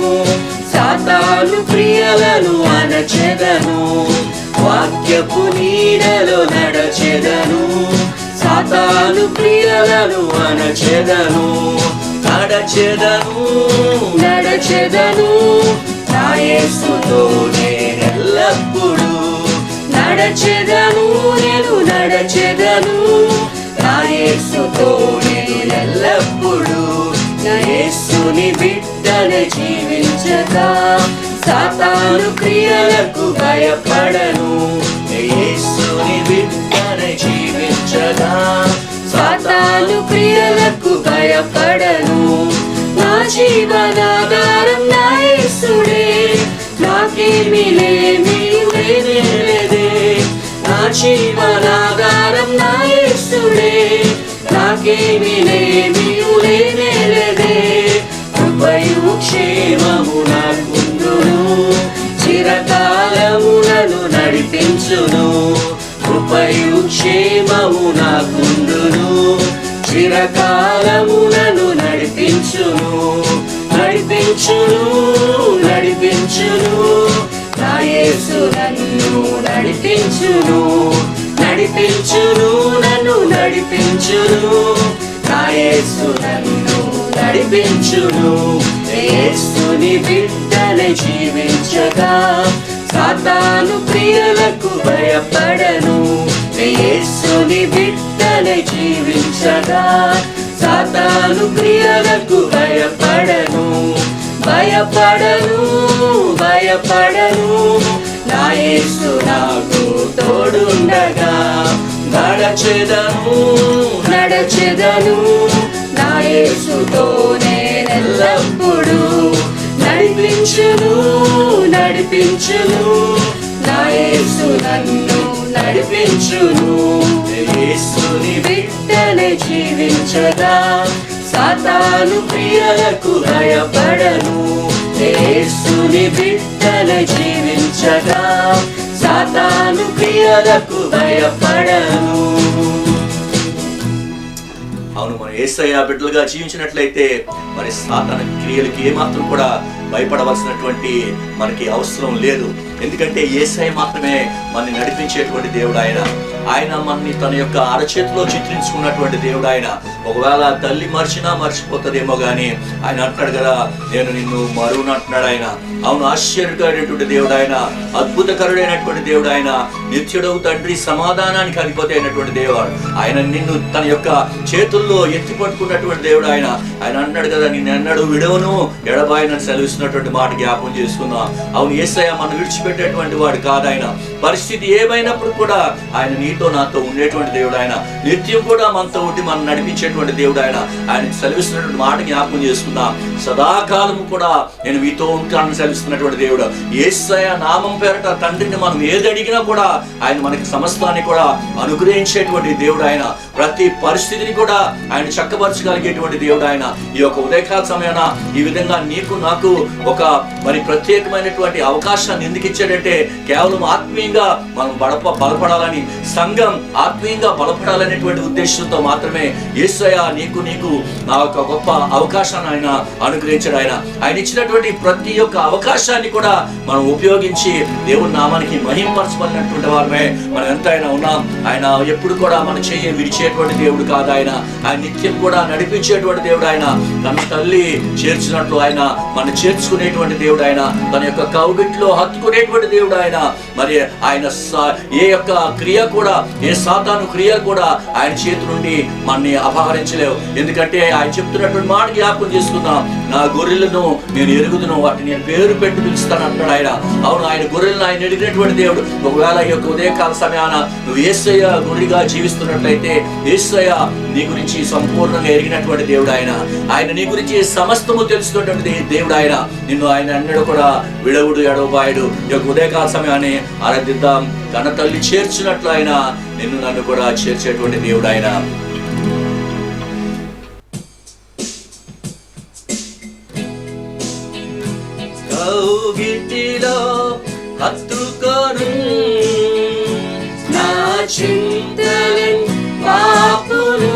సాతాను క్రియలను అణచెదను. వాక్యపు నీడలు నడచెదను, సాతాను క్రియలను అణచెదను. నడచెదను నా యేసుతో నేనెల్లప్పుడు. నడచెదను నా యేసుతో నేనెల్లప్పుడు. నా యేసుని బిడ్డని జీవించగా సాతాను క్రియలకు భయపడను. యేసుని బిడ్డని జీవించగా సాతాను క్రియలకు భయపడను. నా జీవనాధారం నా యేసుడే, నాకేమీ లేదే. నా జీవనాధారం నా యేసుడే, నాకేమీ లేదే. కృపయు క్షేమము నాకుందును, చిరకాలములను నడిపించును. కృపయు క్షేమము నాకుందును, చిరకాలములను నడిపించును. నా యేసు నన్ను నడిపించును. నన్ను నడిపించును. నా యేసు నన్ను నడిపించును. యేసుని బిడ్డని జీవించగా సాతాను క్రియలకు భయపడను. యేసుని బిడ్డని జీవించగా సాతాను క్రియలకు భయపడను. భయపడను నా యేసు నాకు తోడుండగా. నడచెదను నా యేసుతో నేనెల్లప్పుడు. నడిపించును నా యేసు నన్ను నడిపించును. యేసుని బిడ్డని జీవించగా సాతాను క్రియలకు భయపడను. యేసుని బిడ్డని జీవించగా సాతాను క్రియలకు భయపడను. అవును, మనం యేసయ్య బిడ్డలుగా జీవించినట్లయితే మరి సాతాను క్రియలకి ఏమాత్రం కూడా భయపడవలసినటువంటి మనకి అవసరం లేదు. ఎందుకంటే యేసయ్య మాత్రమే మనని నడిపించేటువంటి దేవుడు. ఆయన మనని తన యొక్క అరచేతిలో చిత్రించుకున్నటువంటి దేవుడు. ఆయన ఒకవేళ తల్లి మర్చిపోతుందేమో కానీ ఆయన అంటున్నాడు కదా, నేను నిన్ను మరువును అంటున్నాడు ఆయన. అవును, ఆశ్చర్యకరమైనటువంటి దేవుడు ఆయన, అద్భుతకరుడైనటువంటి దేవుడు ఆయన, నిత్యుడవు తండ్రి, సమాధానానికి అధిపతి అయినటువంటి దేవుడు ఆయన. నిన్ను తన యొక్క చేతుల్లో ఎత్తి పట్టుకున్నటువంటి దేవుడు ఆయన. ఆయన అంటున్నాడు కదా, నిన్ను ఎన్నడూ విడవను ఎడబాయనని సెలవిస్తున్నటువంటి మాట జ్ఞాపకం చేసుకుందాం. అవును, యేసయ్య మనం విడిచిపెట్టేటువంటి వాడు కాదు. ఆయన పరిస్థితి ఏమైనప్పుడు కూడా ఆయన నీతో నాతో ఉండేటువంటి దేవుడు. ఆయన నిత్యం కూడా మనతో ఉండి మనం నడిపించేటువంటి దేవుడు. ఆయన సెలవిస్తున్నటువంటి మాట జ్ఞాపకం చేసుకుందాం. సదాకాలము కూడా నేను మీతో ఉంటానని సెలవిస్తున్నటువంటి దేవుడు. యేసయ్య నామం పేరట తండ్రిని మనం ఏది అడిగినా కూడా ఆయన మనకి సమస్తాన్ని కూడా అనుగ్రహించేటువంటి దేవుడు. ఆయన ప్రతి పరిస్థితిని కూడా ఆయన చక్కపరచగలిగేటువంటి దేవుడు. ఆయన ఈ యొక్క ఉదయకాల సమయాన ఈ విధంగా నీకు నాకు ఒక మరి ప్రత్యేకమైనటువంటి అవకాశాన్ని ఎందుకు ఇచ్చాడంటే, కేవలం ఆత్మీయంగా మనం బలపడాలని, సంఘం ఆత్మీయంగా బలపడాలనేటువంటి ఉద్దేశంతో మాత్రమే యేసయ్య నీకు నా ఒక గొప్ప అవకాశాన్ని ఆయన అనుగ్రహించాడు. ఆయన ఇచ్చినటువంటి ప్రతి ఒక్క అవకాశాన్ని కూడా మనం ఉపయోగించి దేవుని నామానికి మహింపరచబడినటువంటి వారమే మనం ఎంతైనా ఉన్నాం. ఆయన ఎప్పుడు కూడా మన చెయ్యి విడిచేటువంటి దేవుడు కాదు. ఆయన నిత్యం కూడా నడిపించేటువంటి దేవుడు. ఆయన తన తల్లి చేర్చినట్లు ఆయన మన చేర్చుకునేటువంటి దేవుడు. ఆయన తన యొక్క కౌగిట్లో హత్తుకునేటువంటి దేవుడు. ఆయన మరి ఆయన ఏ యొక్క క్రియ కూడా, ఏ సాతాను క్రియ కూడా ఆయన చేతి నుండి మనని అపహరించలేవు. ఎందుకంటే ఆయన చెప్తున్నటువంటి మాట జ్ఞాపకం చేసుకుందాం, నా గొర్రెలను నేను ఎరుగుదును, వాటిని నేను పేరు పెట్టి పిలుస్తాను అంటాడు ఆయన. అవును, ఆయన గొర్రెలను ఆయన ఎరిగినటువంటి దేవుడు. ఒకవేళ ఈ యొక్క ఉదయకాల సమయాన నువ్వు యేసయ్య గొర్రెగా జీవిస్తున్నట్లయితే యేసయ్య నీ గురించి సంపూర్ణంగా ఎరిగినటువంటి దేవుడు. ఆయన నీ గురించి సమస్తము తెలుసుకున్నటువంటి దేవుడు. నిన్ను ఆయన అన్నడు కూడా విడవుడు ఎడవబాయుడు. ఈ యొక్క ఉదయకాల సమయాన్ని ఆరాధిద్దాం. తన తల్లి చేర్చినట్లు ఆయన నిన్ను నన్ను కూడా చేర్చేటువంటి దేవుడు. ఆయన కౌగిటిలో హత్తుకొను నా చింతలన్ పాపును,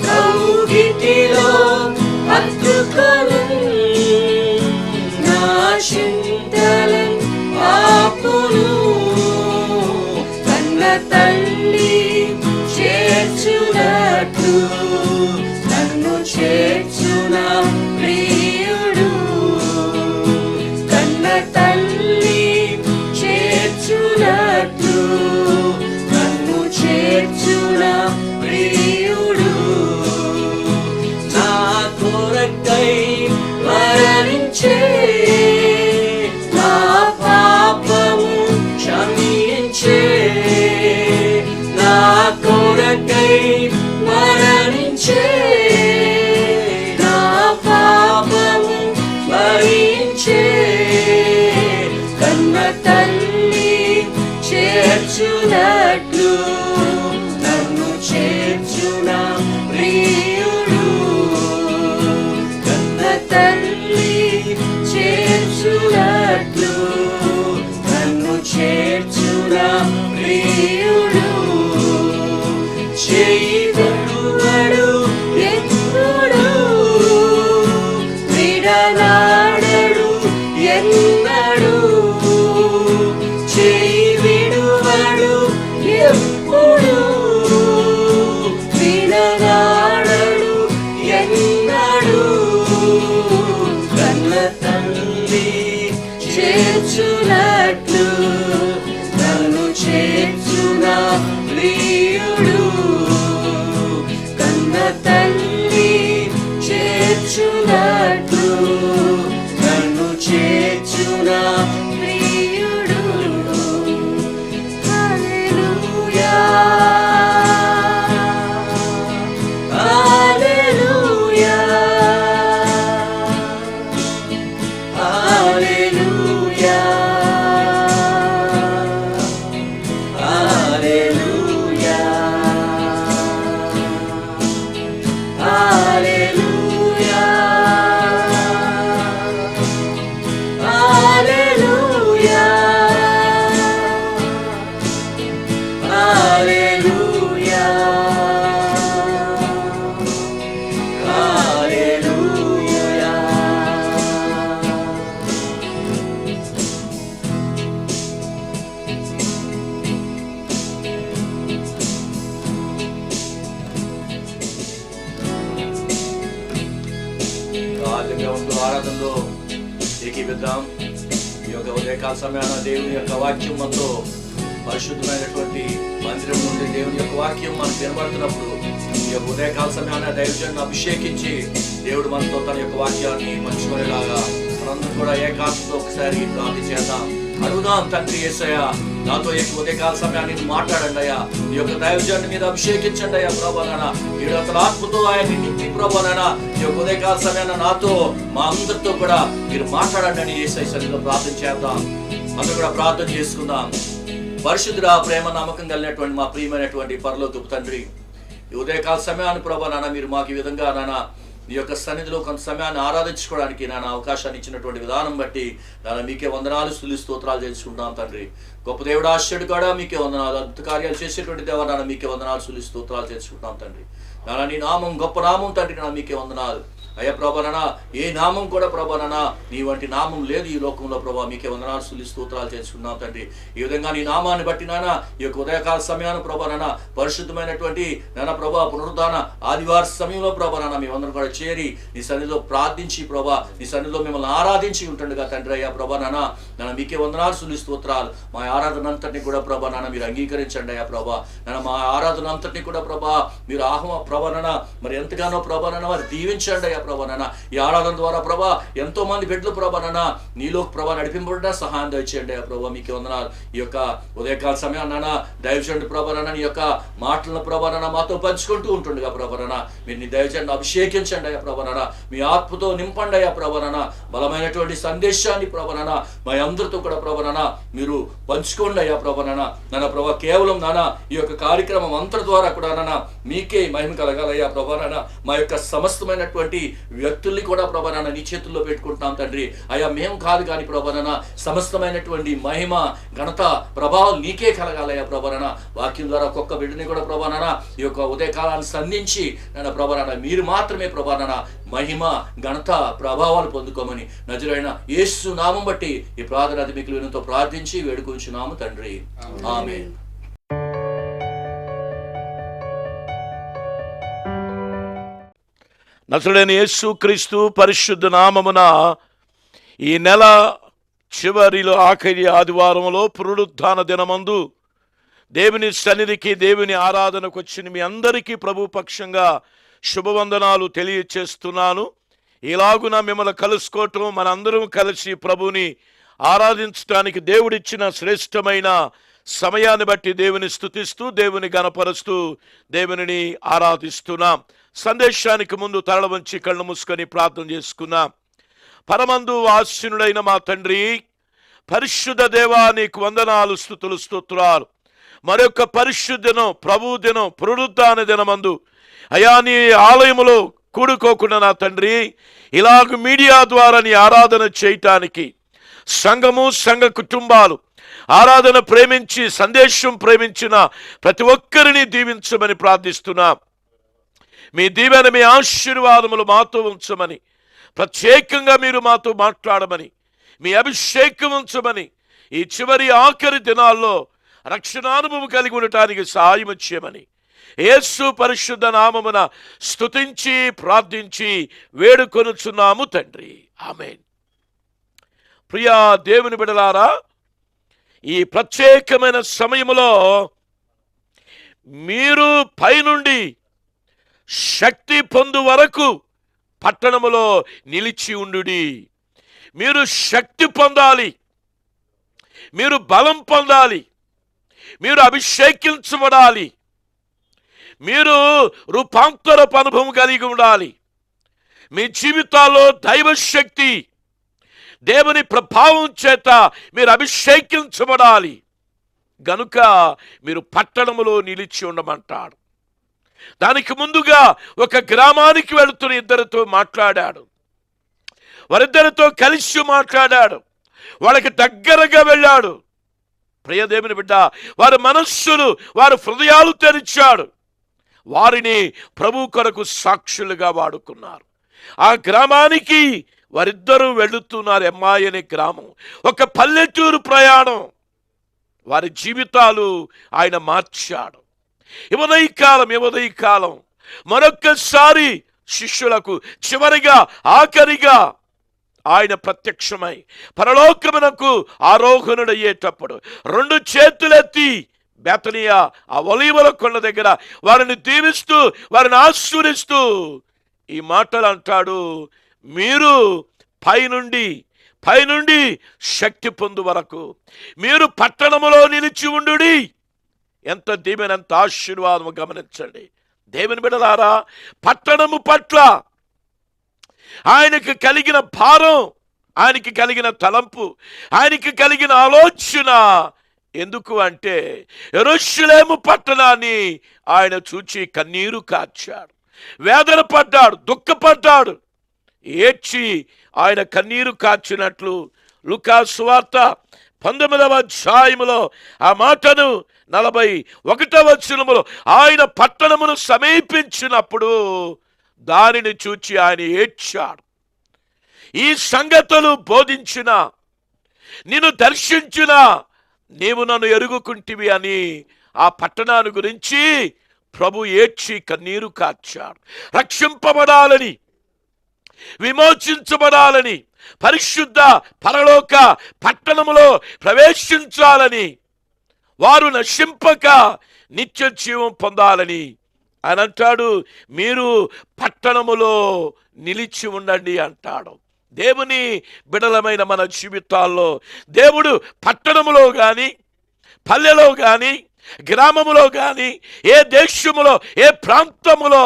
కౌగిటిలో హత్తుకొను నా చింతలన్ పాపును, కన్న తల్లి చేర్చునట్లు నన్ను చేర్చున ప్రియుడు, కన్న తల్లి చేర్చునట్లు నన్ను చేర్చున ప్రియుడు, నా కొరకై మరణించే నా పాపము క్షమించే, నా కొరకై మరణించే నా పాపము భరించే, కన్న తల్లి చేర్చునట్లు నన్ను చేర్చున ప్రియుడు, కన్న తల్లి చేర్చునట్లు నన్ను చేర్చున ప్రియుడు, చేయుడు ఎప్పుడు విడనాడడు ఎన్నడు, చేయి విడువడు ఎప్పుడు ఆరాధనలో ఏకీవిద్దాం. ఈ యొక్క ఉదయకాల సమయాన దేవుని యొక్క వాక్యం మనతో పరిశుద్ధమైనటువంటి మందిరం నుండి దేవుని యొక్క వాక్యం మనకు వినబడుతున్నప్పుడు ఈ యొక్క ఉదయకాల సమయాన దైవజనులను అభిషేకించి దేవుడు మనతో తన యొక్క వాక్యాన్ని పంచుకునేలాగా మనందరూ కూడా ఏకాంతంతో ఒకసారి ప్రార్థన చేద్దాం. అడుగుదాం, తండ్రి యేసయ్య, నాతో ఈ ఉదయకాల సమయాన్ని మాట్లాడండి అయ్యా. ఈ యొక్క దైవజనుని మీద అభిషేకించండి అయ్యా ప్రభా నాన్న. ఈ యొక్క ఆత్మతో ఆయన్ని నింపి ప్రభా నాన్న ఈ యొక్క ఉదయకాల సమయాన్ని నాతో మా అందరితో కూడా మీరు మాట్లాడండి అని యేసయ్య సన్నిధిలో ప్రార్థన చేద్దాం. అందరూ కూడా ప్రార్థన చేసుకుందాం. పరిశుద్ధుడా, ప్రేమ నమ్మకం కలిగినటువంటి మా ప్రియమైనటువంటి పరలోకపు తండ్రి, ఈ ఉదయకాల సమయాన్ని ప్రభా నాన్న మీరు మాకు ఈ విధంగా నాన్న ఈ యొక్క సన్నిధిలో కొంత సమయాన్ని ఆరాధించుకోవడానికి నాన్న అవకాశాన్ని ఇచ్చినటువంటి విధానం బట్టి నాన్న మీకే వందనాలు, స్తుతి స్తోత్రాలు చేసుకుంటాం తండ్రి. గొప్ప దేవుడు, ఆశ్చర్యుడు కూడా మీకే వందనాలు. అద్భుత కార్యాలు చేసేటువంటి దేవ నాన్న మీకే వందనాలు, స్తుతి స్తోత్రాలు చేసుకుంటాం తండ్రి. నాన్న నీ నామం గొప్ప నామం తండ్రి, నాన్న మీకే వందనాలు అయ్యా ప్రభానన. ఏ నామం కూడా ప్రభానన నీ వంటి నామం లేదు ఈ లోకంలో ప్రభా. మీకే వందనాలు, స్తుతి స్తోత్రాలు చేసుకున్నాం తండ్రి. ఈ విధంగా నీ నామాన్ని బట్టి నాన్న ఈ యొక్క ఉదయకాల సమయాన్ని ప్రభానన పరిశుద్ధమైనటువంటి నాన్న ప్రభా పునరుద్ధాన ఆదివార సమయంలో ప్రభానన మేమందరం కూడా చేరి నీ సన్నిధిలో ప్రార్థించి ప్రభా నీ సన్నిధిలో మిమ్మల్ని ఆరాధించి ఉంటుండగా తండ్రి అయ్యా ప్రభానన. నాన్న మీకే వందనాలు, స్తుతి స్తోత్రాలు. మా ఆరాధన అంతటిని కూడా ప్రభా నాన్న మీరు అంగీకరించండి అయ్యా ప్రభా. నాన్న మా ఆరాధన అంతటిని కూడా ప్రభా మీరు ప్రభానన మరి ఎంతగానో ప్రభానన వారు దీవించండి అయ్యా ప్రభానన. ఈ ఆరాధన ద్వారా ప్రభా ఎంతో మంది బిడ్డలు ప్రభానన నీలో ప్రభా నడిపింపబడ్డా సహాయం దయచేయండి అయ్యా ప్రభా. మీకే వందనాలు. ఈ యొక్క ఉదయకాల సమయాన్న దైవజనుడు ప్రభానన నీ యొక్క మాటలను ప్రభానన మాతో పంచుకుంటూ ఉంటుండగా ప్రభానన మీరు నీ దైవజనుడు అభిషేకించండి అయ్యా ప్రభానన. మీ ఆత్మతో నింపండి అయ్యా ప్రభానన. బలమైనటువంటి సందేశాన్ని ప్రభానన మా అందరితో కూడా ప్రభానన మీరు పంచుకోండి అయ్యా ప్రభానన. నాన్న ప్రభా కేవలం నాన్న ఈ యొక్క కార్యక్రమం అంతటి ద్వారా కూడా నాన్న మీకే మహిమ కలగాలయ్యా ప్రభానన. మా యొక్క సమస్తమైనటువంటి వ్యక్తుల్ని కూడా ప్రభానన నీ చేతుల్లో పెట్టుకుంటున్నాం తండ్రి అయ్యా. మేము కాదు కానీ ప్రభానన సమస్తమైనటువంటి మహిమ ఘనత ప్రభావం నీకే కలగాలయ్యా ప్రభానన. వాక్యం ద్వారా ఒక్కొక్క బిడ్డని కూడా ప్రభానన ఈ యొక్క ఉదయకాలాన్ని సంధించి నన్ను ప్రభానన మీరు మాత్రమే ప్రభానన మహిమ ఘనత ప్రభావాలు పొందుకోమని నజరైన యేసు నామం బట్టి ఈ ప్రార్థన అతి మీకు వినతో ప్రార్థించి వేడుకొంచున్నాము తండ్రి, ఆమేన్. నజరేయుడైన యేసు క్రీస్తు పరిశుద్ధ నామమున ఈ నెల చివరిలో ఆఖరి ఆదివారంలో పునరుత్థాన దినమందు దేవుని సన్నిధికి దేవుని ఆరాధనకు వచ్చిన మీ అందరికీ ప్రభు పక్షంగా శుభవందనాలు తెలియచేస్తున్నాను. ఇలాగున మిమ్మల్ని కలుసుకోవటం మనందరం కలిసి ప్రభుని ఆరాధించడానికి దేవుడిచ్చిన శ్రేష్టమైన సమయాన్ని బట్టి దేవుని స్తుతిస్తూ దేవుని గణపరుస్తూ దేవునిని ఆరాధిస్తున్నాం. సందేశానికి ముందు తరల వంచి కళ్ళు మూసుకొని ప్రార్థన చేసుకున్నాం. పరమందు ఆశీనుడైన మా తండ్రి, పరిశుద్ధ దేవా నీకు వందనాలు, స్తుతులు, స్తోత్రాలు. మరొక పరిశుద్ధ దినం, ప్రభు దినం, పునరుత్థాన దినమందు అయా నీ ఆలయములో కూడుకోకుండా నా తండ్రి ఇలాగ మీడియా ద్వారా నీ ఆరాధన చేయటానికి సంఘము సంఘ కుటుంబాలు ఆరాధన ప్రేమించి సందేశం ప్రేమించిన ప్రతి ఒక్కరిని దీవించమని ప్రార్థిస్తున్నాం. మీ దీవెన మీ ఆశీర్వాదములు మాతో ఉంచమని, ప్రత్యేకంగా మీరు మాతో మాట్లాడమని, మీ అభిషేకం ఉంచమని, ఈ చివరి ఆఖరి దినాల్లో రక్షణానుభవం కలిగి ఉండటానికి సహాయం చేయమని యేసు పరిశుద్ధ నామమున స్తుతించి ప్రార్థించి వేడుకొనుచున్నాము తండ్రి, ఆమేన్. ప్రియా దేవుని బిడ్డలారా, ఈ ప్రత్యేకమైన సమయములో మీరు పైనుండి శక్తి పొందు వరకు పట్టణములో నిలిచి ఉండుడి. మీరు శక్తి పొందాలి, మీరు బలం పొందాలి, మీరు అభిషేకించబడాలి, మీరు రూపాంతరపు అనుభవం కలిగి ఉండాలి. మీ జీవితాల్లో దైవశక్తి దేవుని ప్రభావం చేత మీరు అభిషేకించబడాలి. గనుక మీరు పట్టణములో నిలిచి ఉండమంటాడు. దానికి ముందుగా ఒక గ్రామానికి వెళుతున్న ఇద్దరితో మాట్లాడాడు. వారిద్దరితో కలిసి మాట్లాడాడు. వాళ్ళకి దగ్గరగా వెళ్ళాడు. ప్రియ దేవుని బిడ్డ, వారి మనస్సులు వారి హృదయాలు తెరిచాడు. వారిని ప్రభు కొరకు సాక్షులుగా వాడుకున్నారు. ఆ గ్రామానికి వారిద్దరూ వెళుతున్నారు. ఎమ్మాయి అనే గ్రామం, ఒక పల్లెటూరు ప్రయాణం. వారి జీవితాలు ఆయన మార్చాడు. ఉదయ కాలం మరొక్కసారి శిష్యులకు చివరిగా ఆఖరిగా ఆయన ప్రత్యక్షమై పరలోకమునకు ఆరోహణుడయ్యేటప్పుడు 2 చేతులెత్తి బేతనియా ఆ ఒలీవల కొండ దగ్గర వారిని దీవిస్తూ వారిని ఆశీర్వదిస్తూ ఈ మాటలు అంటాడు, మీరు పైనుండి శక్తి పొందు వరకు మీరు పట్టణములో నిలిచి ఉండుడి. ఎంత దీవెన, ఎంత ఆశీర్వాదము గమనించండి. దేవుని బిడ్డలారా, పట్టణము పట్ల ఆయనకి కలిగిన భారం, ఆయనకి కలిగిన తలంపు, ఆయనకి కలిగిన ఆలోచన ఎందుకు అంటే యెరూషలేము పట్టణాన్ని ఆయన చూచి కన్నీరు కార్చాడు, వేదన పడ్డాడు, దుఃఖపడ్డాడు. ఏడ్చి ఆయన కన్నీరు కార్చినట్లు లూకా సువార్త 19వ అధ్యాయములో ఆ మాటను 41వ వచనములో ఆయన పట్టణమును సమీపించినప్పుడు దానిని చూచి ఆయన ఏడ్చాడు. ఈ సంగతులు బోధించిన, నిన్ను దర్శించిన, నీవు నన్ను ఎరుగుకుంటివి అని ఆ పట్టణాన్ని గురించి ప్రభు ఏడ్చి కన్నీరు కార్చాడు. రక్షింపబడాలని, విమోచించబడాలని, పరిశుద్ధ పరలోక పట్టణములో ప్రవేశించాలని, వారు నశింపక నిత్య జీవం పొందాలని ఆయన అంటాడు. మీరు పట్టణములో నిలిచి ఉండండి అంటాడు. దేవుని బిడలమైన మన జీవితాల్లో దేవుడు పట్టణములో కానీ, పల్లెలో కానీ, గ్రామములో కానీ, ఏ దేశములో, ఏ ప్రాంతములో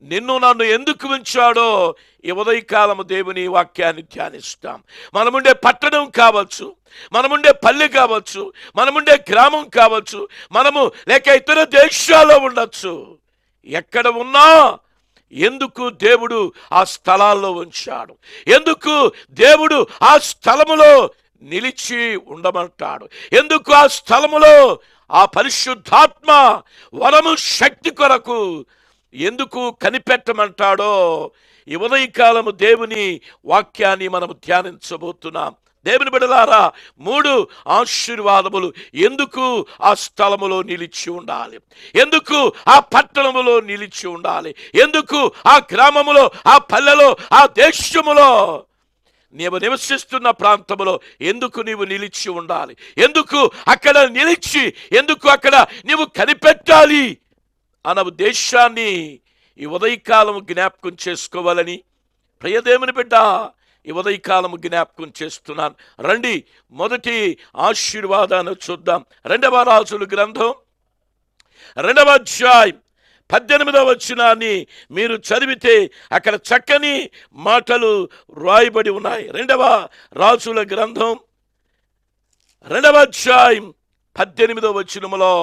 నిన్ను నన్ను ఎందుకు ఉంచాడో ఈ ఉదయకాలము దేవుని వాక్యాన్ని ధ్యానిస్తాం. మనముండే పట్టణం కావచ్చు, మనముండే పల్లె కావచ్చు, మనముండే గ్రామం కావచ్చు, మనము లేక ఇతర దేశాల్లో ఉండొచ్చు. ఎక్కడ ఉన్నా ఎందుకు దేవుడు ఆ స్థలాల్లో ఉంచాడు, ఎందుకు దేవుడు ఆ స్థలములో నిలిచి ఉండమంటాడు, ఎందుకు ఆ స్థలములో ఆ పరిశుద్ధాత్మ వరము శక్తి కొరకు ఎందుకు కనిపెట్టమంటాడో ఈ ఉదయకాలము దేవుని వాక్యాన్ని మనం ధ్యానించబోతున్నాం. దేవుని బిడ్డలారా, 3 ఆశీర్వాదములు ఎందుకు ఆ స్థలములో నిలిచి ఉండాలి, ఎందుకు ఆ పట్టణములో నిలిచి ఉండాలి, ఎందుకు ఆ గ్రామములో, ఆ పల్లెలో, ఆ దేశములో, నీవు నివసిస్తున్న ప్రాంతంలో ఎందుకు నీవు నిలిచి ఉండాలి, ఎందుకు అక్కడ నిలిచి, ఎందుకు అక్కడ నీవు కనిపెట్టాలి అన్న ఉద్దేశాన్ని ఈ ఉదయకాలము జ్ఞాపకం చేసుకోవాలని ప్రియదేవుని బిడ్డ ఈ ఉదయకాలము జ్ఞాపకం చేస్తున్నాను. రండి, మొదటి ఆశీర్వాదాన్ని చూద్దాం. 2వ రాజుల గ్రంథం 2వ అధ్యాయం 18వ వచనాన్ని మీరు చదివితే అక్కడ చక్కని మాటలు రాయబడి ఉన్నాయి. 2వ రాజుల గ్రంథం 2వ అధ్యాయం 18వ వచనములో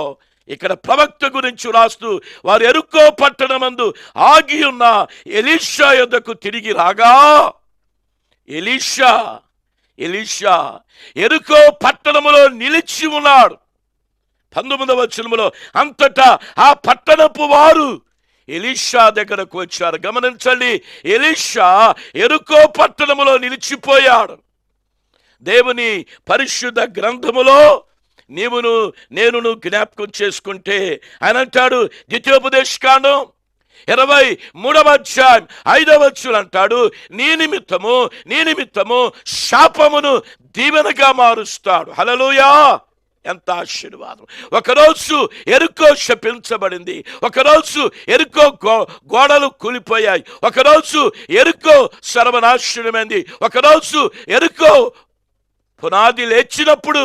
ఇక్కడ ప్రవక్త గురించి రాస్తూ, వారు యెరికో పట్టణమందు ఆగి ఉన్న ఎలీషా యొద్దకు తిరిగి రాగా, ఎలీషా యెరికో పట్టణములో నిలిచి ఉన్నాడు. 19వ వచనములో అంతటా ఆ పట్టణపు వారు ఎలీషా దగ్గరకు వచ్చారు. గమనించండి, ఎలీషా యెరికో పట్టణములో నిలిచిపోయాడు. దేవుని పరిశుద్ధ గ్రంథములో నేను జ్ఞాపకం చేసుకుంటే ఆయన అంటాడు, ద్వితీయోపదేశకాండం 23వ అధ్యాయం 5వ వచనం అంటాడు, నీ నిమిత్తము శాపమును దీవెనగా మారుస్తాడు. హల్లెలూయా! ఎంత ఆశీర్వాదం. ఒకరోజు యెరికో శపించబడింది, ఒకరోజు యెరికో గోడలు కూలిపోయాయి, ఒకరోజు యెరికో సర్వనాశనమైంది, ఒకరోజు యెరికో పునాది లేచినప్పుడు,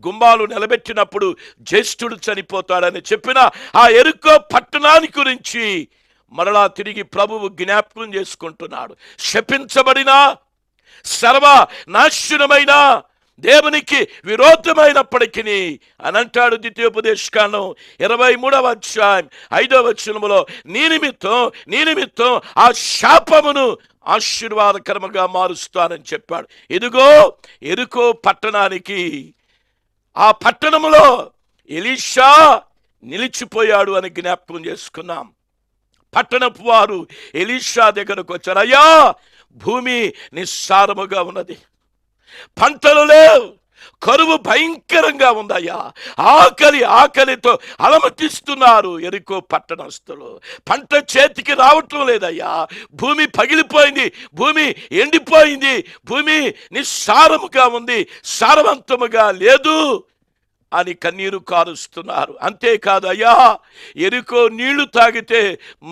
గుమ్మాలు నిలబెట్టినప్పుడు జ్యేష్ఠుడు చనిపోతాడని చెప్పిన ఆ యెరికో పట్టణాన్ని గురించి మరలా తిరిగి ప్రభువు జ్ఞాపకం చేసుకుంటున్నాడు. శపించబడిన, సర్వనాశనమైన, దేవునికి విరోధమైనప్పటికీ అని అంటాడు ద్వితీయోపదేశకాండం 23వ అధ్యాయం 5వ వచనములో, నీ నిమిత్తం ఆ శాపమును ఆశీర్వాదకరముగా మారుస్తానని చెప్పాడు. ఇదిగో యెరికో పట్టణానికి, ఆ పట్టణములో ఎలీషా నిలిచిపోయాడు అని జ్ఞాపకం చేసుకున్నాం. పట్టణపు వారు ఎలీషా దగ్గరకు వచ్చారు. అయ్యా, భూమి నిస్సారముగా ఉన్నది, పంటలు లేవు, కరువు భయంకరంగా ఉందయ్యా. ఆకలితో అలమటిస్తున్నారు ఎరికో పట్టణస్తులు. పంట చేతికి రావటం లేదయ్యా. భూమి పగిలిపోయింది, భూమి ఎండిపోయింది, భూమి నిస్సారముగా ఉంది, సారవంతముగా లేదు అని కన్నీరు కారుస్తున్నారు. అంతేకాదు అయ్యా, ఎరికో నీళ్లు తాగితే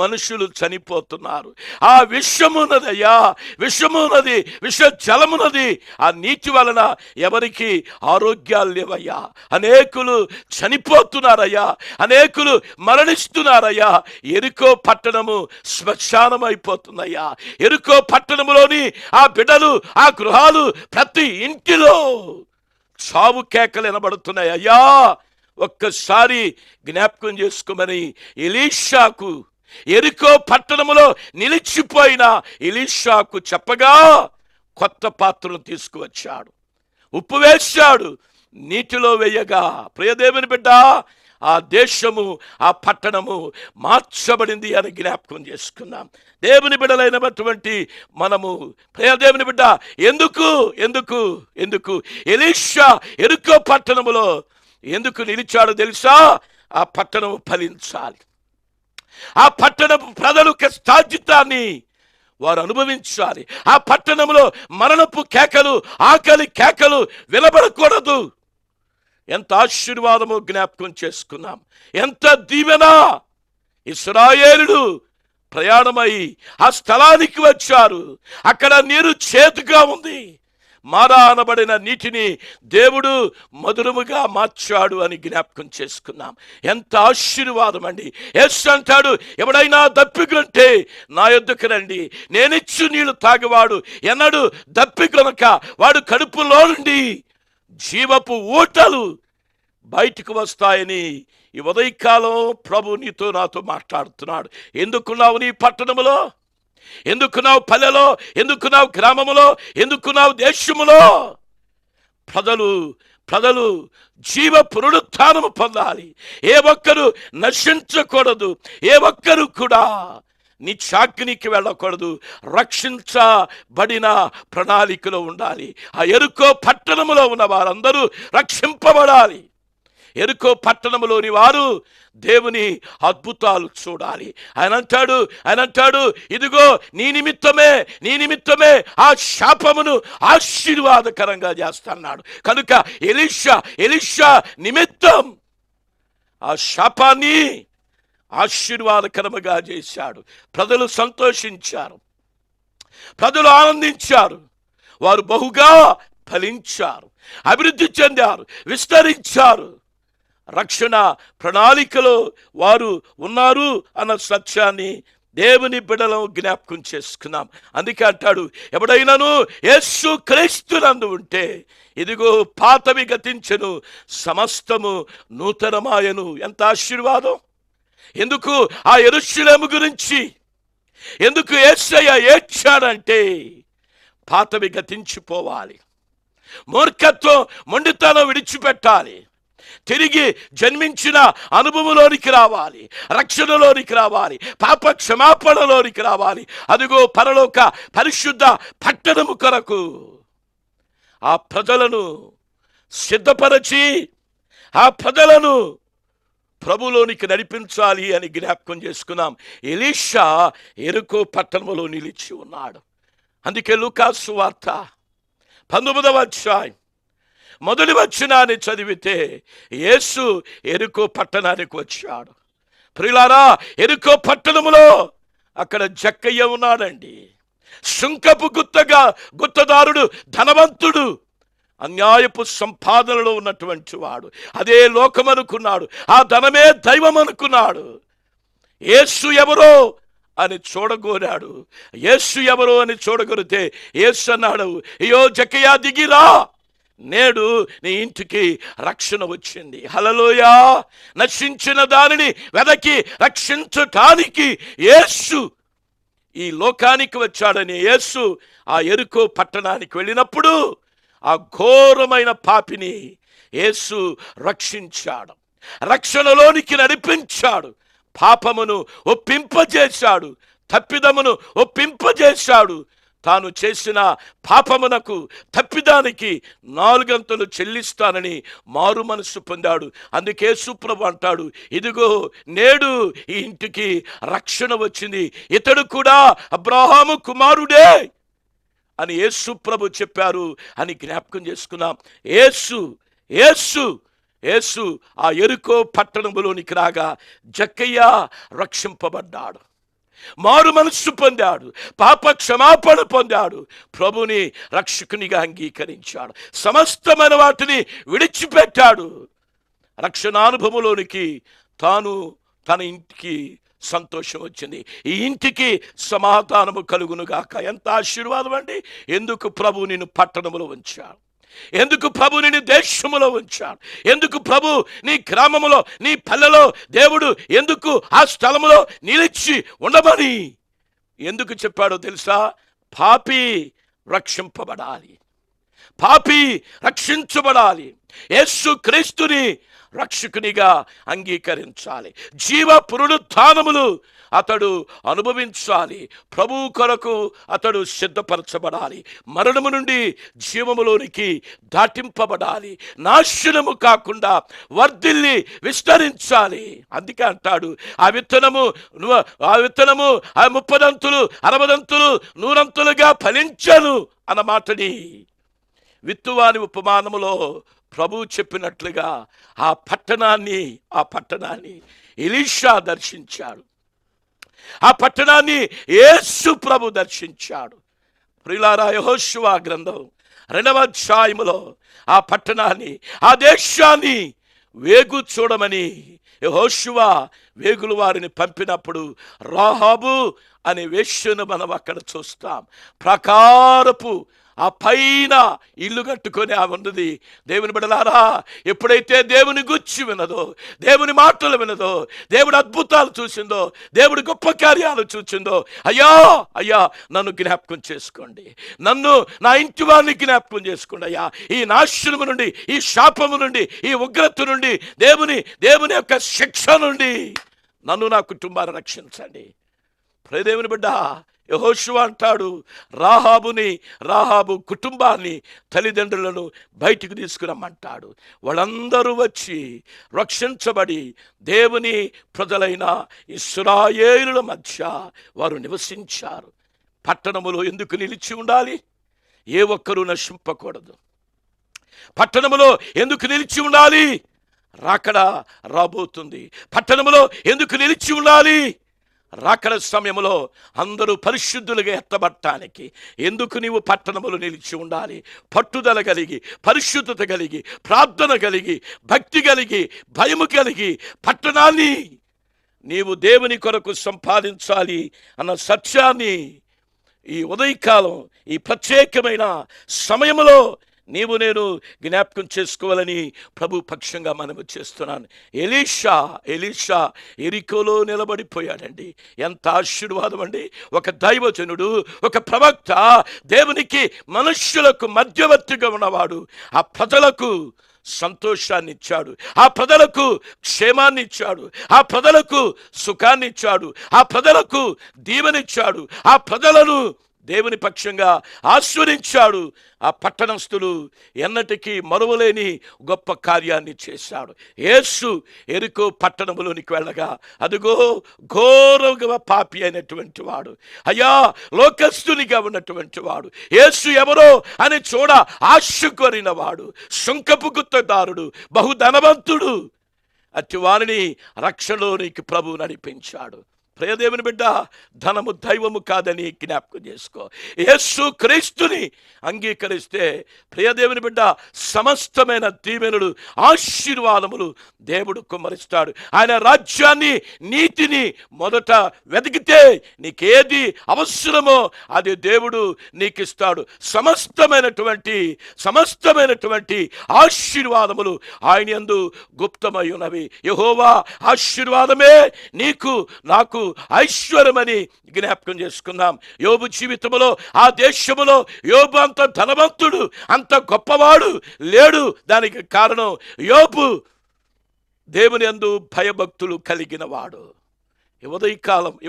మనుషులు చనిపోతున్నారు. ఆ విషమున్నదయ్యా, విషమున్నది, విష జలమున్నది. ఆ నీటి వలన ఎవరికి ఆరోగ్యాలు లేవయ్యా. అనేకులు చనిపోతున్నారయ్యా, అనేకులు మరణిస్తున్నారయ్యా. ఎరికో పట్టణము శ్మశానం అయిపోతుందయ్యా. ఎరికో పట్టణములోని ఆ బిడ్డలు, ఆ గృహాలు, ప్రతి ఇంటిలో చావు కేకలు వినబడుతున్నాయి అయ్యా. ఒక్కసారి జ్ఞాపకం చేసుకోమని ఎలీషాకు, ఎరికో పట్టణములో నిలిచిపోయిన ఎలీషాకు చెప్పగా కొత్త పాత్రను తీసుకువచ్చాడు, ఉప్పు వేశాడు, నీటిలో వేయగా ప్రియదేవుని బిడ్డ ఆ దేశము, ఆ పట్టణము మార్చబడింది అని జ్ఞాపకం చేసుకున్నాం. దేవుని బిడ్డలైనటువంటి మనము ప్రియదేవుని బిడ్డ ఎందుకు ఎందుకు ఎందుకు ఎలీషా ఎరికో పట్టణములో ఎందుకు నిలిచాడో తెలుసా? ఆ పట్టణము ఫలించాలి, ఆ పట్టణపు ప్రజలు కష్టార్జితాన్ని వారు అనుభవించాలి. ఆ పట్టణంలో మరణపు కేకలు, ఆకలి కేకలు వినబడకూడదు. ఎంత ఆశీర్వాదము జ్ఞాపకం చేసుకున్నాం, ఎంత దీవెన. ఇశ్రాయేలుడు ప్రయాణమై ఆ స్థలానికి వచ్చారు. అక్కడ నీరు చేదుగా ఉంది. మారా అనబడిన నీటిని దేవుడు మధురముగా మార్చాడు అని జ్ఞాపకం చేసుకున్నాం. ఎంత ఆశీర్వాదం అండి. యేసు అంటాడు, ఎవడైనా దప్పికొంటే నా యొద్దకు రండి, నేనిచ్చు నీళ్లు తాగేవాడు ఎన్నడు దప్పికొనక వాడు కడుపులో నుండి జీవపు ఊటలు బయటకు వస్తాయని ఈ ఉదయకాలం ప్రభు నీతో నాతో మాట్లాడుతున్నాడు. ఎందుకున్నావు నీ పట్టణములో? ఎందుకున్నావు పల్లెలో? ఎందుకున్నావు గ్రామములో? ఎందుకున్నావు దేశములో? ప్రజలు జీవ పునరుత్థానము పొందాలి. ఏ ఒక్కరు నశించకూడదు, ఏ ఒక్కరు కూడా నిత్యాగ్నికి వెళ్ళకూడదు. రక్షించబడిన ప్రణాళికలో ఉండాలి. ఆ ఎరుకో పట్టణములో ఉన్న వారందరూ రక్షింపబడాలి. ఎరుకో పట్టణములోని వారు దేవుని అద్భుతాలు చూడాలి. ఆయన అంటాడు ఇదిగో నీ నిమిత్తమే ఆ శాపమును ఆశీర్వాదకరంగా చేస్తున్నాడు. కనుక ఎలీషా నిమిత్తం ఆ శాపాన్ని ఆశీర్వాదకరముగా చేశాడు. ప్రజలు సంతోషించారు, ప్రజలు ఆనందించారు, వారు బహుగా ఫలించారు, అభివృద్ధి చెందారు, విస్తరించారు. రక్షణ ప్రణాళికలో వారు ఉన్నారు అన్న సత్యాన్ని దేవుని బిడ్డలను జ్ఞాపకం చేసుకున్నాం. అందుకే అంటాడు, ఎవడైనాను యేసు క్రీస్తునందు ఉంటే ఇదిగో పాతవి గతించెను, సమస్తము నూతనమాయను. ఎంత ఆశీర్వాదం! ఎందుకు ఆ యెరూషలేము గురించి ఎందుకు యేసయ్య ఏడ్చాడంటే పాతవి గతించిపోవాలి, మూర్ఖత్వం మొండితనం విడిచిపెట్టాలి, తిరిగి జన్మించిన అనుభవంలోనికి రావాలి, రక్షణలోనికి రావాలి, పాప క్షమాపణలోనికి రావాలి. అదిగో పరలోక పరిశుద్ధ పట్టణము కొరకు ఆ ప్రజలను సిద్ధపరచి ఆ ప్రజలను ప్రభులోనికి నడిపించాలి అని జ్ఞాపకం చేసుకున్నాం. ఎలీషా ఎరుకో పట్టణములో నిలిచి ఉన్నాడు. అందుకే లూకాసు సువార్త 19వ అధ్యాయం మొదటి వచనాన్ని చదివితే యేసు ఎరుకో పట్టణానికి వచ్చాడు. ప్రియులారా, ఎరుకో పట్టణములో అక్కడ జక్కయ్య ఉన్నాడండి. సుంకపు గుత్తదారుడు, ధనవంతుడు, అన్యాయపు సంపాదనలో ఉన్నటువంటి వాడు. అదే లోకం అనుకున్నాడు, ఆ ధనమే దైవం అనుకున్నాడు. యేసు ఎవరో అని చూడగోరాడు. యేసు ఎవరో అని చూడగొరితే యేసు అన్నాడు, అయ్యో జక్కయ్య దిగిరా, నేడు నీ ఇంటికి రక్షణ వచ్చింది. హల్లెలూయా! నశించిన దానిని వెదకి రక్షించటానికి యేసు ఈ లోకానికి వచ్చాడని యేసు ఆ ఎరుకో పట్టణానికి వెళ్ళినప్పుడు ఆ ఘోరమైన పాపిని యేసు రక్షించాడు, రక్షణలోనికి నడిపించాడు, పాపమును ఒప్పింపజేశాడు, తప్పిదమును ఒప్పింపజేశాడు, తాను చేసిన పాపమునకు తప్పిదానికి 4 చెల్లిస్తానని మారు మనస్సు పొందాడు. అందుకే యేసుప్రభు అంటాడు, ఇదిగో నేడు ఈ ఇంటికి రక్షణ వచ్చింది, ఇతడు కూడా అబ్రాహాము కుమారుడే అని యేసుప్రభు చెప్పారు అని జ్ఞాపకం చేసుకున్నాం. యేసు ఆ యెరికో పట్టణంలోనికి రాగా జక్కయ్య రక్షింపబడ్డాడు, మారు మనస్సు పొందాడు, పాప క్షమాపణ పొందాడు, ప్రభుని రక్షకునిగా అంగీకరించాడు, సమస్తమైన వాటిని విడిచిపెట్టాడు. రక్షణానుభవంలోనికి తన ఇంటికి సంతోషం వచ్చింది, ఈ ఇంటికి సమాధానము కలుగునుగాక. ఎంత ఆశీర్వాదం అండి! ఎందుకు ప్రభు నిన్ను పట్టణములో ఉంచాడు? ఎందుకు ప్రభు నిన్ను దేశములో ఉంచాడు? ఎందుకు ప్రభు నీ గ్రామములో, నీ పల్లెలో దేవుడు ఎందుకు ఆ స్థలములో నిలిచి ఉండమని ఎందుకు చెప్పాడో తెలుసా? పాపి రక్షింపబడాలి, పాపి రక్షించబడాలి, యేసు క్రీస్తుని రక్షకునిగా అంగీకరించాలి, జీవ పునరుత్థానములు అతడు అనుభవించాలి, ప్రభువు కొరకు అతడు సిద్ధపరచబడాలి, మరణము నుండి జీవములోనికి దాటింపబడాలి, నాశనము కాకుండా వర్ధిల్లి విస్తరించాలి. అందుకే అంటాడు, ఆ విత్తనము 30 60 100 ఫలించను అన్న మాటని విత్తువాని ఉపమానములో ప్రభు చెప్పినట్లుగా ఆ పట్టణాన్ని ఎలీషా దర్శించాడు, ఆ పట్టణాన్ని యేసు ప్రభు దర్శించాడు. ప్రియులారా, యెహోషువ గ్రంథం 2వ అధ్యాయములో ఆ పట్టణాన్ని, ఆ దేశాన్ని వేగు చూడమని యెహోషువ వేగుల వారిని పంపినప్పుడు రాహాబు అనే వేశ్యను మనం అక్కడ చూస్తాం. ప్రకారపు ఆ పైన ఇల్లు కట్టుకొని ఆమె ఉన్నది. దేవుని బిడ్డలారా, ఎప్పుడైతే దేవుని గుచ్చి వినదో, దేవుని మాటలు వినదో, దేవుడు అద్భుతాలు చూసిందో, దేవుడు గొప్ప కార్యాలు చూసిందో, అయ్యా నన్ను జ్ఞాపకం చేసుకోండి, నన్ను నా ఇంటి వారిని జ్ఞాపకం చేసుకోండి అయ్యా, ఈ నాశనము నుండి, ఈ శాపము నుండి, ఈ ఉగ్రత నుండి, దేవుని యొక్క శిక్ష నుండి నన్ను నా కుటుంబాన్ని రక్షించండి. దేవుని బిడ్డ యెహోషువ అంటాడు, రాహాబు కుటుంబాన్ని, తల్లిదండ్రులను బయటికి తీసుకురమ్మంటాడు. వాళ్ళందరూ వచ్చి రక్షించబడి దేవుని ప్రజలైన ఇశ్రాయేలుల మధ్య వారు నివసించారు. పట్టణములో ఎందుకు నిలిచి ఉండాలి? ఏ ఒక్కరూ నశింపకూడదు. పట్టణములో ఎందుకు నిలిచి ఉండాలి? రాకడ రాబోతుంది. పట్టణములో ఎందుకు నిలిచి ఉండాలి? రాకడ సమయంలో అందరూ పరిశుద్ధులుగా ఎత్తబడటానికి. ఎందుకు నీవు పట్టణములు నిలిచి ఉండాలి? పట్టుదల కలిగి, పరిశుద్ధత కలిగి, ప్రార్థన కలిగి, భక్తి కలిగి, భయము కలిగి పట్టణాన్ని నీవు దేవుని కొరకు సంపాదించాలి అన్న సత్యాన్ని ఈ ఉదయకాలం, ఈ ప్రత్యేకమైన సమయంలో నేను జ్ఞాపకం చేసుకోవాలని ప్రభు పక్షంగా మనము చేస్తున్నాను. ఎలీషా ఎరికోలో నిలబడిపోయాడండి. ఎంత ఆశీర్వాదం అండి! ఒక దైవజనుడు, ఒక ప్రవక్త, దేవునికి మనుష్యులకు మధ్యవర్తిగా ఉన్నవాడు ఆ ప్రజలకు సంతోషాన్ని ఇచ్చాడు, ఆ ప్రజలకు క్షేమాన్ని ఇచ్చాడు, ఆ ప్రజలకు సుఖాన్ని ఇచ్చాడు, ఆ ప్రజలకు దీవెనిచ్చాడు, ఆ ప్రజలను దేవుని పక్షంగా ఆశీర్వదించాడు. ఆ పట్టణస్థులు ఎన్నటికీ మరువలేని గొప్ప కార్యాన్ని చేశాడు. యేసు ఎరికో పట్టణంలోనికి వెళ్ళగా అదిగో ఘోరంగా పాపి అయినటువంటి వాడు, లోకస్తునిగా ఉన్నటువంటి వాడు, యేసు ఎవరో అని చూడ ఆశ కోరిన వాడు, సుంకపు గుత్తదారుడు, బహుధనవంతుడు, అట్టి వారిని రక్షణలోనికి ప్రభు నడిపించాడు. ప్రియదేవుని బిడ్డ, ధనము దైవము కాదని జ్ఞాపకం చేసుకో. యేసు క్రీస్తుని అంగీకరిస్తే ప్రియదేవుని బిడ్డ సమస్తమైన దీవెనలు, ఆశీర్వాదములు దేవుడు కుమ్మరిస్తాడు. ఆయన రాజ్యాన్ని, నీతిని మొదట వెతికితే నీకేది అవసరమో అది దేవుడు నీకు ఇస్తాడు. సమస్తమైనటువంటి ఆశీర్వాదములు ఆయన యందు గుప్తమై ఉన్నవి. యెహోవా ఆశీర్వాదమే నీకు నాకు ఐశ్వర్యమని జ్ఞాపకం చేసుకుందాం. యోబు జీవితంలో, ఆ దేశములో యోబు అంత ధనవంతుడు, అంత గొప్పవాడు లేడు. దానికి కారణం యోబు దేవుని యందు భయభక్తులు కలిగిన వాడు. ఈ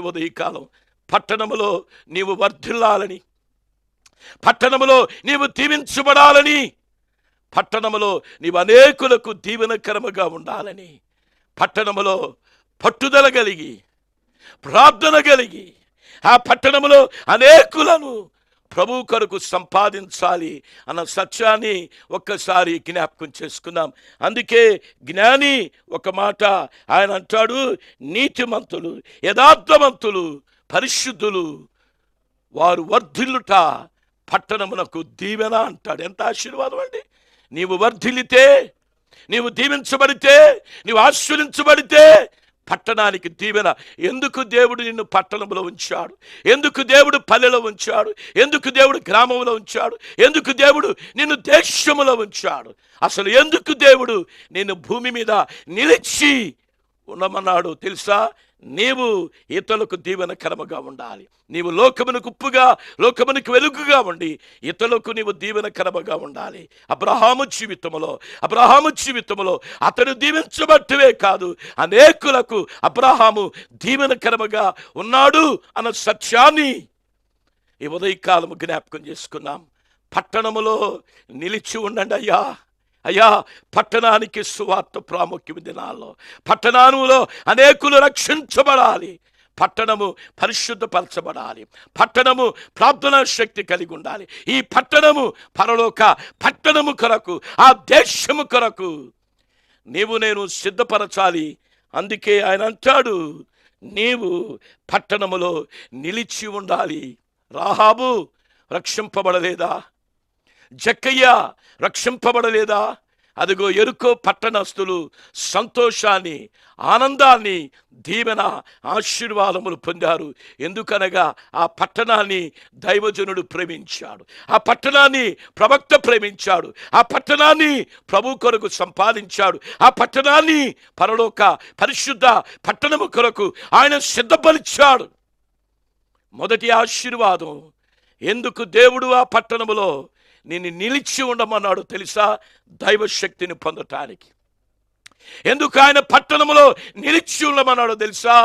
ఉదయకాలం పట్టణములో నీవు వర్ధిల్లాలని, పట్టణములో నీవు దీవించబడాలని, పట్టణములో నీవు అనేకులకు దీవెనకరముగా ఉండాలని, పట్టణములో పట్టుదల కలిగి ప్రార్థన కలిగి ఆ పట్టణములో అనేకులను ప్రభు కొరకు సంపాదించాలి అన్న సత్యాన్ని ఒక్కసారి జ్ఞాపకం చేసుకుందాం. అందుకే జ్ఞాని ఒక మాట ఆయన అంటాడు, నీతిమంతులు, యథార్థవంతులు, పరిశుద్ధులు వారు వర్ధిల్లుట పట్టణమునకు దీవెన అంటాడు. ఎంత ఆశీర్వాదం అండి! నీవు వర్ధిల్లితే, నీవు దీవించబడితే, నీవు ఆశీర్వించబడితే పట్టణానికి దీవెన. ఎందుకు దేవుడు నిన్ను పట్టణంలో ఉంచాడు? ఎందుకు దేవుడు పల్లెలో ఉంచాడు? ఎందుకు దేవుడు గ్రామంలో ఉంచాడు? ఎందుకు దేవుడు నిన్ను దేశములో ఉంచాడు? అసలు ఎందుకు దేవుడు నిన్ను భూమి మీద నిలిచి ఉండమన్నాడు తెలుసా? నీవు ఇతరులకు దీవెనకరముగా ఉండాలి. నీవు లోకమునకు ఉప్పుగా, లోకమునకు వెలుగుగా ఉండి ఇతరులకు నీవు దీవెనకరముగా ఉండాలి. అబ్రహాము జీవితంలో అతడు దీవించబట్టవే కాదు, అనేకులకు అబ్రహాము దీవెనకరముగా ఉన్నాడు అన్న సత్యాన్ని ఈ ఉదయకాలము జ్ఞాపకం చేసుకున్నాం. పట్టణములో నిలిచి ఉండండి అయ్యా, పట్టణానికి సువార్త ప్రాముఖ్యం. దినాల్లో పట్టణములో అనేకులు రక్షించబడాలి, పట్టణము పరిశుద్ధపరచబడాలి, పట్టణము ప్రార్థనా శక్తి కలిగి ఉండాలి. ఈ పట్టణము పరలోక పట్టణము కొరకు, ఆ దేశము కొరకు నీవు నేను సిద్ధపరచాలి. అందుకే ఆయన అంటాడు, నీవు పట్టణములో నిలిచి ఉండాలి. రాహాబు రక్షింపబడలేదా? జక్కయ్య రక్షింపబడలేదా? అదిగో యెరికో పట్టణస్థులు సంతోషాన్ని, ఆనందాన్ని, దీవెన, ఆశీర్వాదములు పొందారు. ఎందుకనగా ఆ పట్టణాన్ని దైవజనుడు ప్రేమించాడు, ఆ పట్టణాన్ని ప్రవక్త ప్రేమించాడు, ఆ పట్టణాన్ని ప్రభు కొరకు సంపాదించాడు, ఆ పట్టణాన్ని పరలోక పరిశుద్ధ పట్టణము కొరకు ఆయన సిద్ధపరిచాడు. మొదటి ఆశీర్వాదం, ఎందుకు దేవుడు ఆ పట్టణములో నిన్ను నిలిచి ఉండమన్నాడు తెలుసా? దైవశక్తిని పొందటానికి. ఎందుకు ఆయన పట్టణములో నిలిచి ఉండమన్నాడో తెలుసా?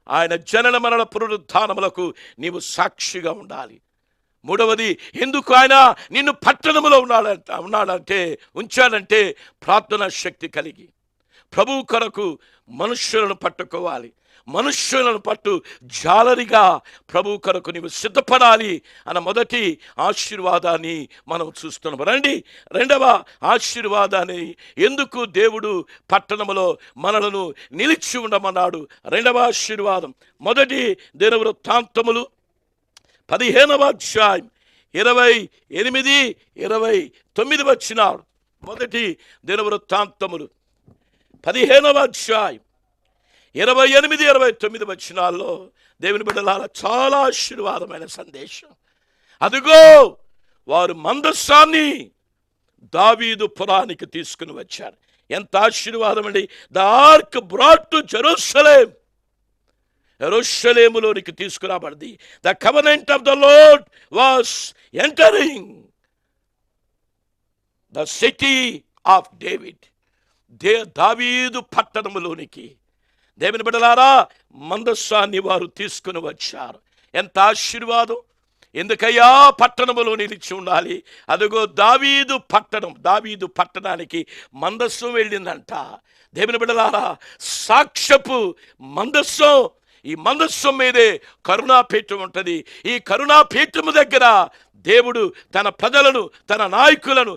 ఆయన జనన మరణ పునరుద్ధానములకు నీవు సాక్షిగా ఉండాలి. మూడవది, ఎందుకు ఆయన నిన్ను పట్టణములో ఉంచాడంటే ప్రార్థనా శక్తి కలిగి ప్రభువు కొరకు మనుష్యులను పట్టుకోవాలి, మనుష్యులను పట్టు జాలరిగా ప్రభు కొరకు నీవు సిద్ధపడాలి అన్న మొదటి ఆశీర్వాదాన్ని మనం చూస్తున్నాం. రండి, రెండవ ఆశీర్వాదాన్ని, ఎందుకు దేవుడు పట్టణములో మనలను నిలిచి ఉండమన్నాడు? రెండవ ఆశీర్వాదం, మొదటి దినవృత్తాంతములు 15వ అధ్యాయం 28, 29 వచనాలు. మొదటి దినవృత్తాంతములు 15వ అధ్యాయం 28, 29 వచనాల్లో దేవుని బిడ్డలారా చాలా ఆశీర్వాదమైన సందేశం. అదిగో వారు మందస్సాన్ని దావీదు పురానికి తీసుకుని వచ్చారు. ఎంత ఆశీర్వాదం అండి! The ark brought to Jerusalem. యెరూషలేములోనికి తీసుకురాబడింది. The covenant of the Lord was entering the city of David. దావీదు పట్టణములోనికి దేవుని బిడ్డలారా మందస్సాన్ని వారు తీసుకుని వచ్చారు. ఎంత ఆశీర్వాదం! ఎందుకయ్యా పట్టణములో నిలిచి ఉండాలి? అదిగో దావీదు పట్టణానికి మందస్సం వెళ్ళిందంట. దేవుని బిడ్డలారా, సాక్ష్యపు మందస్సం, ఈ మందస్సం మీదే కరుణాపీఠం ఉంటుంది. ఈ కరుణాపీఠము దగ్గర దేవుడు తన ప్రజలను, తన నాయకులను,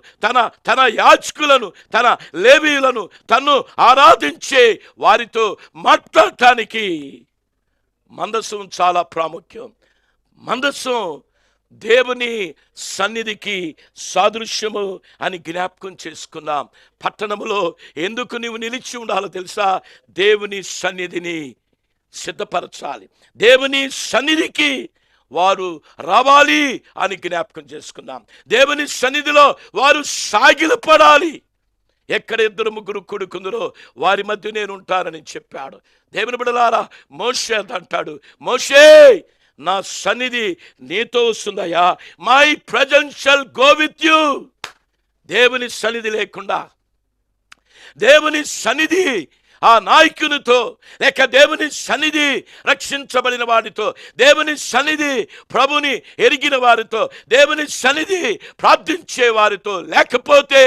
తన యాజకులను, తన లేవీయులను, తన్ను ఆరాధించే వారితో మాట్లాడటానికి మందస్సం చాలా ప్రాముఖ్యం. మందస్సం దేవుని సన్నిధికి సాదృశ్యము అని జ్ఞాపకం చేసుకున్నాం. పట్టణములో ఎందుకు నీవు నిలిచి ఉండాలో తెలుసా? దేవుని సన్నిధిని సిద్ధపరచాలి, దేవుని సన్నిధికి వారు రావాలి అని జ్ఞాపకం చేసుకున్నాం. దేవుని సన్నిధిలో వారు సాగిలపడాలి. ఎక్కడ 2, 3 కూడుకుందరో వారి మధ్య నేను ఉంటానని చెప్పాడు. దేవుని బిడ్డలారా, మోషే అంటాడు, మోషే నా సన్నిధి నీతో వస్తుందయ్యా, my presence shall go with you. దేవుని సన్నిధి లేకుండా, దేవుని సన్నిధి ఆ నాయకునితో, లేక దేవుని సన్నిధి రక్షించబడిన వారితో, దేవుని సన్నిధి ప్రభుని ఎరిగిన వారితో, దేవుని సన్నిధి ప్రార్థించే వారితో లేకపోతే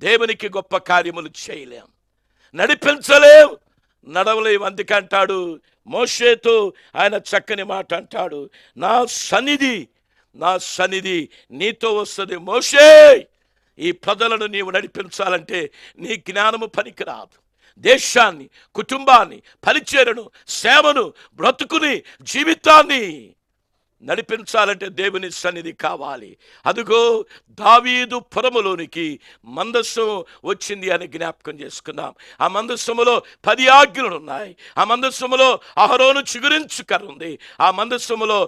దేవునికి గొప్ప కార్యములు చేయలేం, నడిపించలేం, నడవలేం. అందుకే అంటాడు మోషేతో, ఆయన చక్కని మాట అంటాడు, నా సన్నిధి నీతో వస్తుంది మోషే. ఈ ప్రజలను నీవు నడిపించాలంటే నీ జ్ఞానము పనికిరాదు. దేశాన్ని, కుటుంబాన్ని, పరిచర్యను, సేవను, బ్రతుకుని, జీవితాన్ని నడిపించాలంటే దేవుని సన్నిధి కావాలి. అదుగో దావీదు పురములోనికి మందస్సం వచ్చింది అని జ్ఞాపకం చేసుకున్నాం. ఆ మందస్సములో 10 ఆజ్ఞలు ఉన్నాయి. ఆ మందస్సములో అహరోను చిగురించు కర్ర ఉంది. ఆ మందస్సములో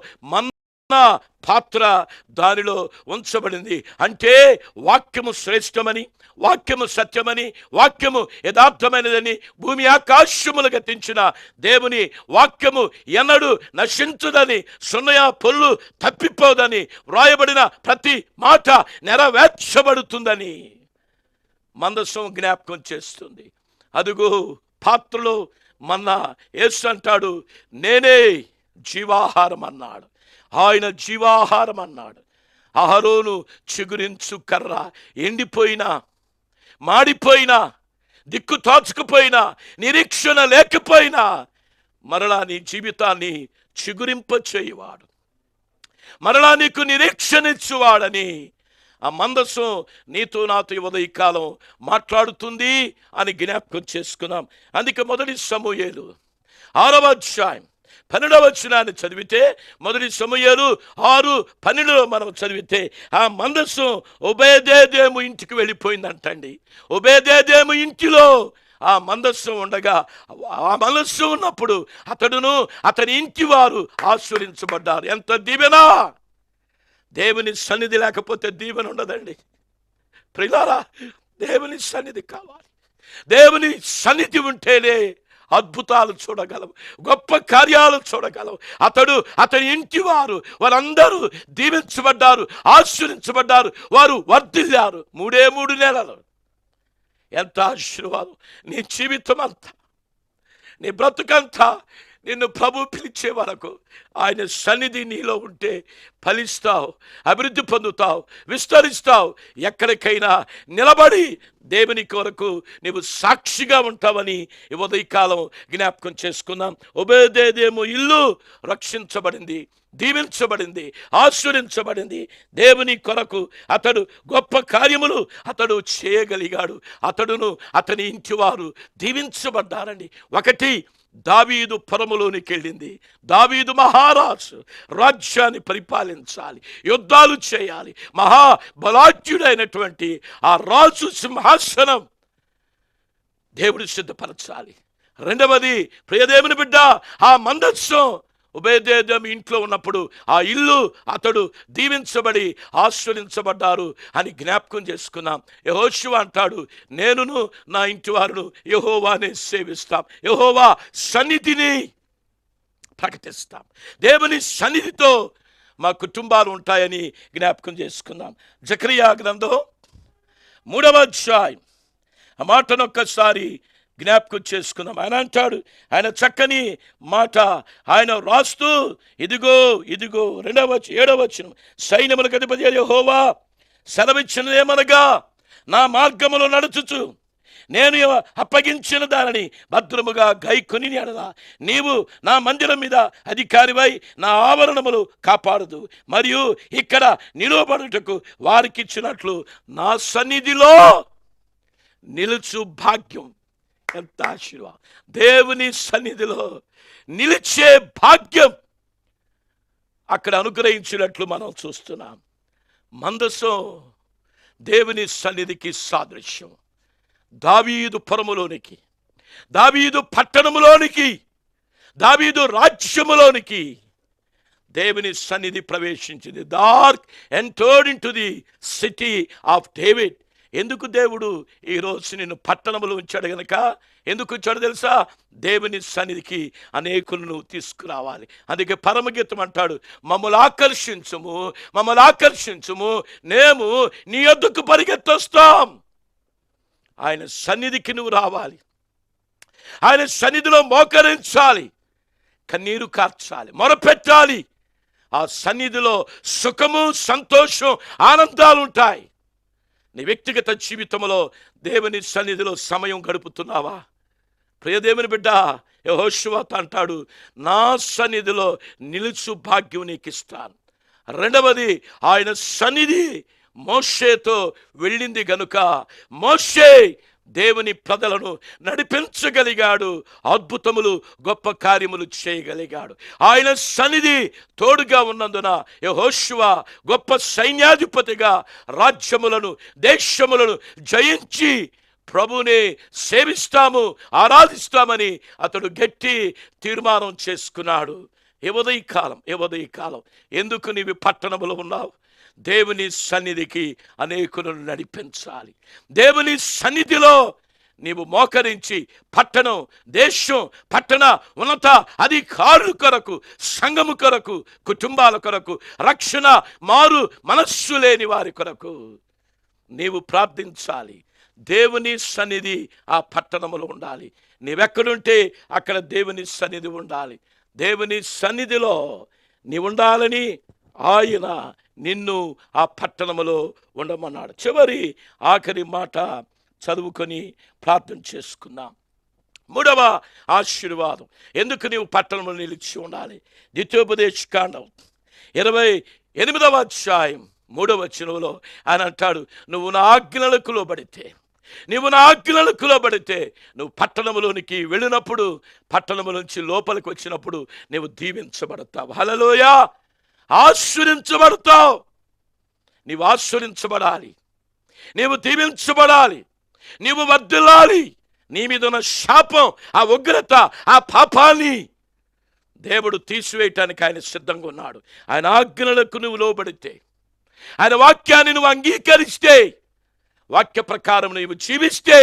పాత్ర దానిలో ఉంచబడింది. అంటే వాక్యము శ్రేష్టమని, వాక్యము సత్యమని, వాక్యము యథార్థమైనదని, భూమి ఆకాశములు గతించిన దేవుని వాక్యము ఎన్నడూ నశించదని, సున్నయ పొల్లు తప్పిపోదని, వ్రాయబడిన ప్రతి మాట నెరవేర్చబడుతుందని మందసం జ్ఞాపకం చేస్తుంది. అదుగో పాత్రలో మన్నా యేసు అంటాడు, నేనే జీవాహారం అన్నాడు. ఆయన జీవాహారం అన్నాడు. అహరోను చిగురించు కర్ర, ఎండిపోయినా, మాడిపోయినా, దిక్కు తోచుకుపోయినా, నిరీక్షణ లేకపోయినా మరలా నీ జీవితాన్ని చిగురింపచేయువాడు, మరలా నీకు నిరీక్షణ ఇచ్చువాడని ఆ మందసం నీతో నాతో ఉదయకాలం మాట్లాడుతుంది అని జ్ఞాపకం చేసుకున్నాం. అందుకే మొదటి సమూయేలు 6వ అధ్యాయం 12వ వచనాన్ని చదివితే, మొదటి సమూయేలు 6:12 మనం చదివితే ఆ మందసం ఒబేదేదేము ఇంటికి వెళ్ళిపోయిందంటండి. ఒబేదేదేము ఇంటిలో ఆ మందస్సం ఉండగా, ఆ మనస్సు ఉన్నప్పుడు అతడును అతని ఇంటి వారు ఆశీర్వదించబడ్డారు. ఎంత దీవెనా! దేవుని సన్నిధి లేకపోతే దీవెన ఉండదండి ప్రియులారా. దేవుని సన్నిధి కావాలి. దేవుని సన్నిధి ఉంటేనే అద్భుతాలు చూడగలం, గొప్ప కార్యాలు చూడగలం. అతని ఇంటి వారందరూ దీవించబడ్డారు, ఆశీర్వించబడ్డారు, వారు వర్ధిల్లారు 3 నెలలు. ఎంత ఆశీర్వాదం! నీ జీవితం అంతా, నీ బ్రతుకంతా నిన్ను ప్రభు పిలిచే వరకు ఆయన సన్నిధి నీలో ఉంటే ఫలిస్తావు, అభివృద్ధి పొందుతావు, విస్తరిస్తావు. ఎక్కడికైనా నిలబడి దేవుని కొరకు నీవు సాక్షిగా ఉంటావని ఈ ఉదయకాలం జ్ఞాపకం చేసుకున్నాం. ఒబేదేదేము ఇల్లు రక్షించబడింది, దీవించబడింది, ఆశీర్వదించబడింది. దేవుని కొరకు అతడు గొప్ప కార్యములు అతడు చేయగలిగాడు. అతడును అతని ఇంటి వారు దీవించబడ్డారండి. ఒకటి, దావీదు పురములోనికి వెళ్ళింది. దావీదు మహారాజు రాజ్యాన్ని పరిపాలించాలి, యుద్ధాలు చేయాలి, మహాబలాఢ్యుడైనటువంటి ఆ రాజు సింహాసనం దేవుడు సిద్ధపరచాలి. రెండవది, ప్రియదేవుని బిడ్డ, ఆ మందస్సం ఒబేదేదోము ఇంట్లో ఉన్నప్పుడు ఆ ఇల్లు అతడు దీవించబడి ఆశీర్వదించబడ్డారు అని జ్ఞాపకం చేసుకున్నాం. యెహోషువ అంటాడు, నేనును నా ఇంటి వారును యెహోవానే సేవిస్తాం, యెహోవా సన్నిధిని ప్రకటిస్తాం. దేవుని సన్నిధితో మా కుటుంబాలు ఉంటాయని జ్ఞాపకం చేసుకున్నాం. జకరియా గ్రంథం 3వ అధ్యాయం ఆ మాటను ఒక్కసారి జ్ఞాపకం చేసుకున్నాం. ఆయన అంటాడు, ఆయన చక్కని మాట ఆయన రాస్తూ, ఇదిగో 7వ వచనం, సైన్యములకు అధిపతి యెహోవా సెలవిచ్చినదేమనగా, నా మార్గములో నడుచుచు నేను అప్పగించిన దానిని భద్రముగా గైకొని ఎడలా నీవు నా మందిరం మీద అధికారివై నా ఆవరణములు కాపాడదు, మరియు ఇక్కడ నిలువబడుటకు వారికిచ్చినట్లు నా సన్నిధిలో నిలుచు భాగ్యం. ఎంత ఆశీర్వాదం! దేవుని సన్నిధిలో నిలిచే భాగ్యం అక్కడ అనుగ్రహించినట్లు మనం చూస్తున్నాం. మందసం దేవుని సన్నిధికి సాదృశ్యం. దావీదు పురములోనికి, దావీదు పట్టణములోనికి, దావీదు రాజ్యములోనికి దేవుని సన్నిధి ప్రవేశించింది. Dark entered into the city of David. ఎందుకు దేవుడు ఈరోజు నిన్ను పట్టణములో ఉంచాడు గనక, ఎందుకు ఉంచాడు తెలుసా? దేవుని సన్నిధికి అనేకులను తీసుకురావాలి. అందుకే పరమగీతం అంటాడు, మమ్మల్ని ఆకర్షించుము, మేము నీ యొద్దకు పరిగెత్తొస్తాం. ఆయన సన్నిధికి నువ్వు రావాలి. ఆయన సన్నిధిలో మోకరించాలి, కన్నీరు కార్చాలి, మొరపెట్టాలి. ఆ సన్నిధిలో సుఖము, సంతోషం, ఆనందాలు ఉంటాయి. నీ వ్యక్తిగత జీవితంలో దేవుని సన్నిధిలో సమయం గడుపుతున్నావా? ప్రియ దేవుని బిడ్డ, యెహోషువతో అంటాడు, నా సన్నిధిలో నిలుచు భాగ్యం నీకు ఇస్తాను. రెండవది, ఆయన సన్నిధి మోషేతో వెళ్ళింది గనుక మోషే దేవుని ప్రజలను నడిపించగలిగాడు, అద్భుతములు, గొప్ప కార్యములు చేయగలిగాడు. ఆయన సన్నిధి తోడుగా ఉన్నందున యెహోషువ గొప్ప సైన్యాధిపతిగా రాజ్యములను, దేశములను జయించి ప్రభువుని సేవిస్తాము, ఆరాధిస్తామని అతడు గట్టి తీర్మానం చేసుకున్నాడు. ఈ ఉదయకాలం ఎందుకు నీవు పట్టణములో ఉన్నావు? దేవుని సన్నిధికి అనేకులను నడిపించాలి. దేవుని సన్నిధిలో నీవు మోకరించి పట్టణం, దేశం, పట్టణ ఉన్నత అధికారుల కొరకు, సంఘము కొరకు, కుటుంబాల కొరకు, రక్షణ మారు మనస్సు లేని వారి కొరకు నీవు ప్రార్థించాలి. దేవుని సన్నిధి ఆ పట్టణములో ఉండాలి. నీవెక్కడుంటే అక్కడ దేవుని సన్నిధి ఉండాలి. దేవుని సన్నిధిలో నీ ఉండాలని ఆయన నిన్ను ఆ పట్టణములో ఉండమన్నాడు. ఆఖరి మాట చదువుకొని ప్రార్థన చేసుకుందాం. మూడవ ఆశీర్వాదం, ఎందుకు నీవు పట్టణంలో నిలిచి ఉండాలి? ద్వితీయోపదేశకాండం 28వ అధ్యాయం 3వ వచనంలో ఆయన అంటాడు, నువ్వు నా ఆజ్ఞలకు లోబడితే నువ్వు పట్టణంలోనికి వెళ్ళినప్పుడు, పట్టణము నుంచి లోపలికి వచ్చినప్పుడు నువ్వు దీవించబడతావు. హల్లెలూయా! ఆశీర్వించబడతావు. నీవు ఆశీర్వించబడాలి, నీవు దీవించబడాలి, నీవు వర్ధిల్లాలి. నీ మీద ఉన్న శాపం, ఆ ఉగ్రత, ఆ పాపాన్ని దేవుడు తీసివేయటానికి ఆయన సిద్ధంగా ఉన్నాడు. ఆయన ఆజ్ఞలకు నువ్వు లోబడితే, ఆయన వాక్యాన్ని నువ్వు అంగీకరిస్తే, వాక్య ప్రకారం నీవు జీవిస్తే,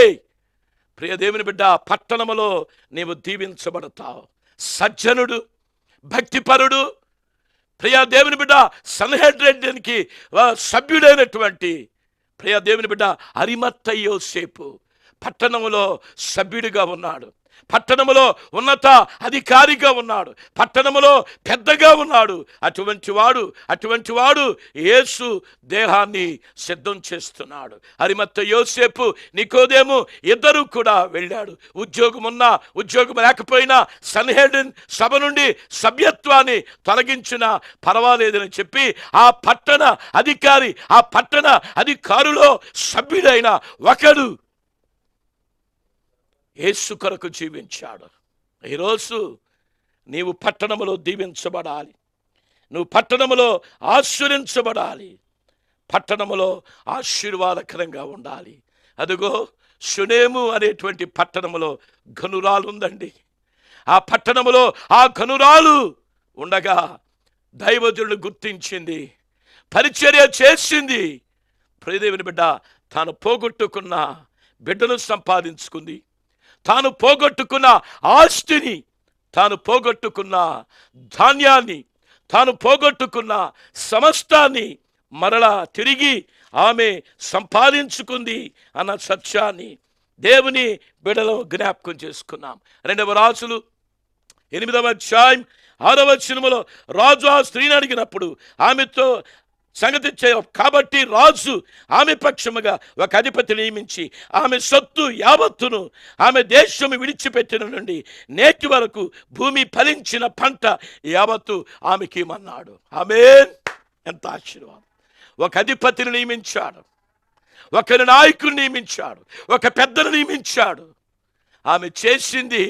ప్రియ దేవుని బిడ్డ, పట్టణములో నీవు దీవించబడతావు. సజ్జనుడు, భక్తిపరుడు, ప్రియ దేవుని బిడ్డ, సన్హెడ్రెడ్కి సభ్యుడైనటువంటి ప్రియ దేవుని బిడ్డ అరిమత్తయి యోసేపు పట్టణములో సభ్యుడిగా ఉన్నాడు. పట్టణములో ఉన్నత అధికారిగా ఉన్నాడు. పట్టణములో పెద్దగా ఉన్నాడు. అటువంటి వాడు యేసు దేహాన్ని సిద్ధం చేస్తున్నాడు. అరిమత్తయి యోసేపు, నికోదేము ఇద్దరు కూడా వెళ్ళాడు. ఉద్యోగం లేకపోయినా సన్హెడ్రిన్ సభ నుండి సభ్యత్వాన్ని తొలగించినా పర్వాలేదని చెప్పి ఆ పట్టణ అధికారులో సభ్యుడైన ఒకడు యేసు కొరకు జీవించాడు. ఈరోజు నీవు పట్టణములో దీవించబడాలి, నువ్వు పట్టణములో ఆశీర్వించబడాలి, పట్టణములో ఆశీర్వాదకరంగా ఉండాలి. అదిగో షునేము అనేటువంటి పట్టణములో గనురాలు ఉందండి. ఆ పట్టణములో ఆ గనురాలు ఉండగా దైవజనుడు గుర్తించింది, పరిచర్య చేసింది. ప్రియదేవుని బిడ్డ తాను పోగొట్టుకున్న బిడ్డను సంపాదించుకుంది, తాను పోగొట్టుకున్న ఆస్తిని, తాను పోగొట్టుకున్న ధాన్యాన్ని, తాను పోగొట్టుకున్న సమస్తాన్ని మరలా తిరిగి ఆమె సంపాదించుకుంది అన్న సత్యాన్ని దేవుని బిడ్డలో జ్ఞాపకం చేసుకున్నాం. 2వ రాజులు 8వ అధ్యాయం 6వ వచనములో రాజు ఆ స్త్రీని అడిగినప్పుడు ఆమెతో సంగతి కాబట్టి రాజు ఆమె పక్షముగా ఒక అధిపతి నియమించి ఆమె సొత్తు యావత్తును ఆమె దేశము విడిచిపెట్టిన నుండి నేటి వరకు భూమి ఫలించిన పంట యావత్తు ఆమెకి ఇమ్మన్నాడు. ఆమేన్. ఎంత ఆశీర్వాదం! ఒక అధిపతిని నియమించాడు, ఒకరి నాయకుని నియమించాడు, ఒక పెద్దను నియమించాడు. ఆమె చేసింది,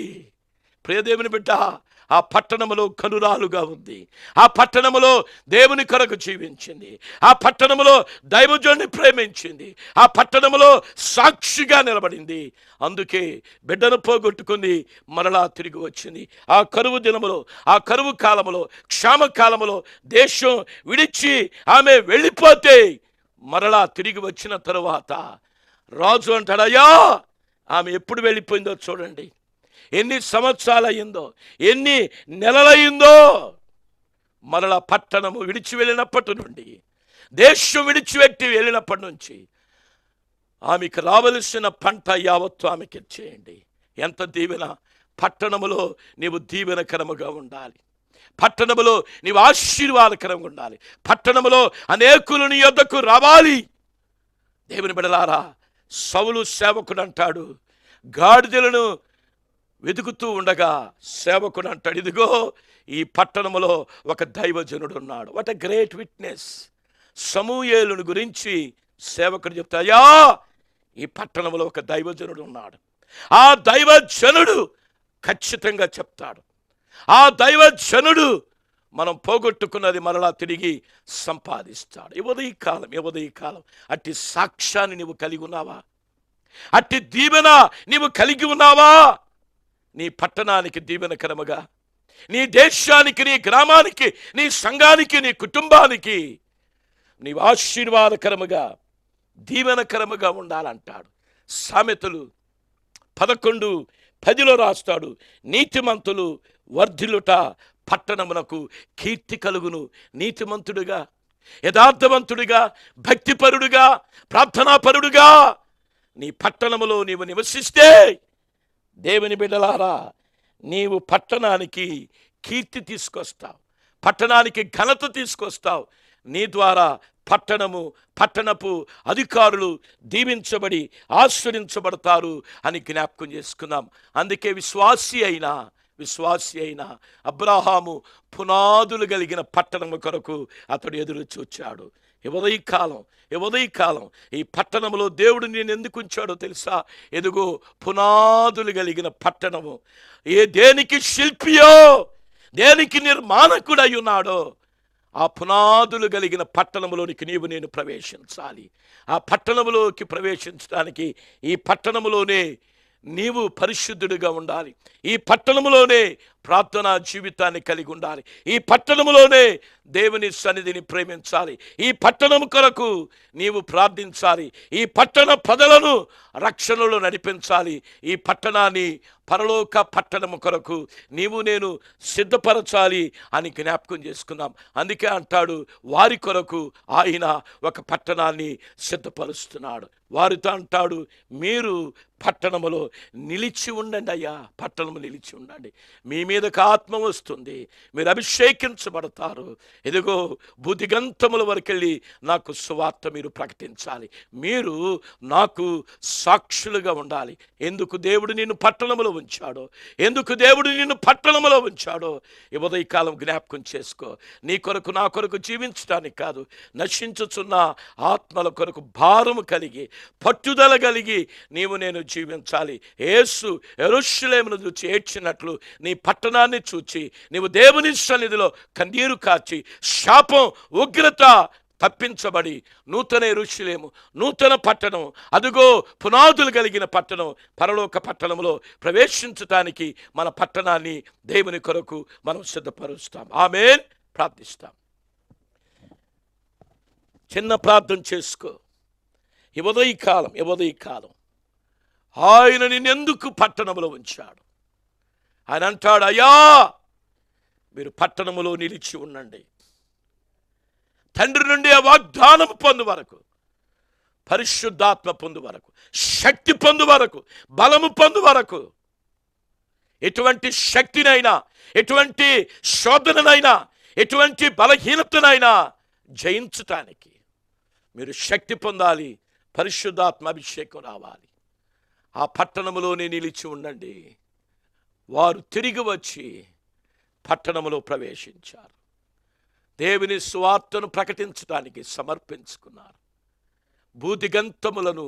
ప్రియదేవుని బిడ్డ, ఆ పట్టణములో కనురాలుగా ఉంది. ఆ పట్టణములో దేవుని కొరకు జీవించింది. ఆ పట్టణములో దైవజనుని ప్రేమించింది. ఆ పట్టణములో సాక్షిగా నిలబడింది. అందుకే బిడ్డను పోగొట్టుకుంది, మరలా తిరిగి వచ్చింది. ఆ కరువు దినములో, ఆ కరువు కాలములో, క్షామ కాలములో దేశం విడిచి ఆమె వెళ్ళిపోతే మరలా తిరిగి వచ్చిన తరువాత రాజు అంటాడయ్యా, ఆమె ఎప్పుడు వెళ్ళిపోయిందో చూడండి, ఎన్ని సంవత్సరాలు అయిందో, ఎన్ని నెలలయ్యిందో. మరలా పట్టణము విడిచి వెళ్ళినప్పటి నుండి, దేశం విడిచిపెట్టి వెళ్ళినప్పటి నుంచి ఆమెకు రావలసిన పంట యావత్తు ఆమెకి ఇచ్చేయండి. ఎంత దీవెన, పట్టణములో నీవు దీవెనకరముగా ఉండాలి. పట్టణములో నీవు ఆశీర్వాదకరంగా ఉండాలి. పట్టణములో అనేకులు నీ యొద్దకు రావాలి. దేవుని బిడ్డలారా, సౌలు సేవకుడు అంటాడు, గాడిదలను వెతుకుతూ ఉండగా సేవకుడు అంటాడు, ఇదిగో ఈ పట్టణములో ఒక దైవజనుడు ఉన్నాడు. What a great witness. సమూయేలుని గురించి సేవకుడు చెప్తా, అయ్యా ఈ పట్టణంలో ఒక దైవజనుడు ఉన్నాడు. ఆ దైవజనుడు ఖచ్చితంగా చెప్తాడు. ఆ దైవజనుడు మనం పోగొట్టుకున్నది మరలా తిరిగి సంపాదిస్తాడు. ఈ కాలం అట్టి సాక్ష్యాన్ని నీవు కలిగి ఉన్నావా? అట్టి దీవెన నీవు కలిగి ఉన్నావా? నీ పట్టణానికి దీవెనకరముగా, నీ దేశానికి, నీ గ్రామానికి, నీ సంఘానికి, నీ కుటుంబానికి నీవు ఆశీర్వాదకరముగా, దీవెనకరముగా ఉండాలంటాడు. సామెతలు 11:10 రాస్తాడు, నీతిమంతులు వర్ధిల్లుట పట్టణమునకు కీర్తి కలుగును. నీతిమంతుడుగా, యథార్థవంతుడిగా, భక్తిపరుడుగా, ప్రార్థనాపరుడుగా నీ పట్టణములో నీవు నివసిస్తే, దేవుని బిడ్డలారా, నీవు పట్టణానికి కీర్తి తీసుకొస్తావు, పట్టణానికి ఘనత తీసుకొస్తావు. నీ ద్వారా పట్టణపు అధికారులు దీవించబడి ఆశ్రయించబడతారు అని జ్ఞాపకం చేసుకున్నాం. అందుకే విశ్వాసి అయిన అబ్రాహాము పునాదులు కలిగిన పట్టణము కొరకు అతడు ఎదురు చూచాడు. ఈ కాలం ఈ పట్టణంలో దేవుడు నేను ఎందుకు ఉంచాడో తెలుసా? ఎదుగో పునాదులు కలిగిన పట్టణము. దేనికి శిల్పియో, దేనికి నిర్మాణకుడై ఉన్నాడో ఆ పునాదులు కలిగిన పట్టణంలోనికి నేను ప్రవేశించాలి. ఆ పట్టణంలోకి ప్రవేశించడానికి ఈ పట్టణంలోనే నీవు పరిశుద్ధుడిగా ఉండాలి. ఈ పట్టణంలోనే ప్రార్థనా జీవితాన్ని కలిగి ఉండాలి. ఈ పట్టణంలోనే దేవుని సన్నిధిని ప్రేమించాలి. ఈ పట్టణం కొరకు నీవు ప్రార్థించాలి. ఈ పట్టణ ప్రజలను రక్షణలో నడిపించాలి. ఈ పట్టణాన్ని పరలోక పట్టణము కొరకు నేను సిద్ధపరచాలి అని జ్ఞాపకం చేసుకున్నాం. అందుకే అంటాడు, వారి కొరకు ఆయన ఒక పట్టణాన్ని సిద్ధపరుస్తున్నాడు. వారితో అంటాడు, మీరు పట్టణములో నిలిచి ఉండండి అయ్యా, పట్టణము నిలిచి ఉండండి. మీ మీదకు ఆత్మ వస్తుంది, మీరు అభిషేకించబడతారు. ఎదుగో బుద్ధిగంతముల వరకెళ్ళి నాకు సువార్త మీరు ప్రకటించాలి. మీరు నాకు సాక్షులుగా ఉండాలి. ఎందుకు దేవుడు నిన్ను పట్టణములో ఉంచాడో, ఎందుకు దేవుడు నిన్ను పట్టణములో ఉంచాడో ఈ ఉదయకాలం జ్ఞాపకం చేసుకో. నీ కొరకు, నా కొరకు జీవించడానికి కాదు, నశించుచున్న ఆత్మల కొరకు భారము కలిగి, పట్టుదల కలిగి నేను జీవించాలి. యేసు యెరూషలేమును చూచి ఏడ్చినట్లు నీ పట్టణాన్ని చూచి నీవు దేవుని సన్నిధిలో కన్నీరు కార్చి, శాపం, ఉగ్రత తప్పించబడి నూతన యెరూషలేము, నూతన పట్టణం, అదుగో పునాదులు కలిగిన పట్టణం, పరలోక పట్టణంలో ప్రవేశించటానికి మన పట్టణాన్ని దేవుని కొరకు మనం సిద్ధపరుస్తాం. ఆమేన్. ప్రార్థిస్తాం. చిన్న ప్రార్థన చేసుకో. ఈ ఉదయకాలం ఆయన నిన్నెందుకు పట్టణంలో ఉంచాడు? ఆయన అంటాడు, అయ్యా మీరు పట్టణములో నిలిచి ఉండండి. తండ్రి నుండి ఆ వాగ్దానం పొందు వరకు, పరిశుద్ధాత్మ పొందు వరకు, శక్తి పొందు వరకు, బలము పొందు వరకు, ఎటువంటి శక్తినైనా, ఎటువంటి శోధననైనా, ఎటువంటి బలహీనతనైనా జయించటానికి మీరు శక్తి పొందాలి. పరిశుద్ధాత్మ అభిషేకం రావాలి. ఆ పట్టణములోనే నిలిచి ఉండండి. వారు తిరిగి వచ్చి పట్టణములో ప్రవేశించారు. దేవుని సువార్తను ప్రకటించడానికి సమర్పించుకున్నారు. భూదిగంతములను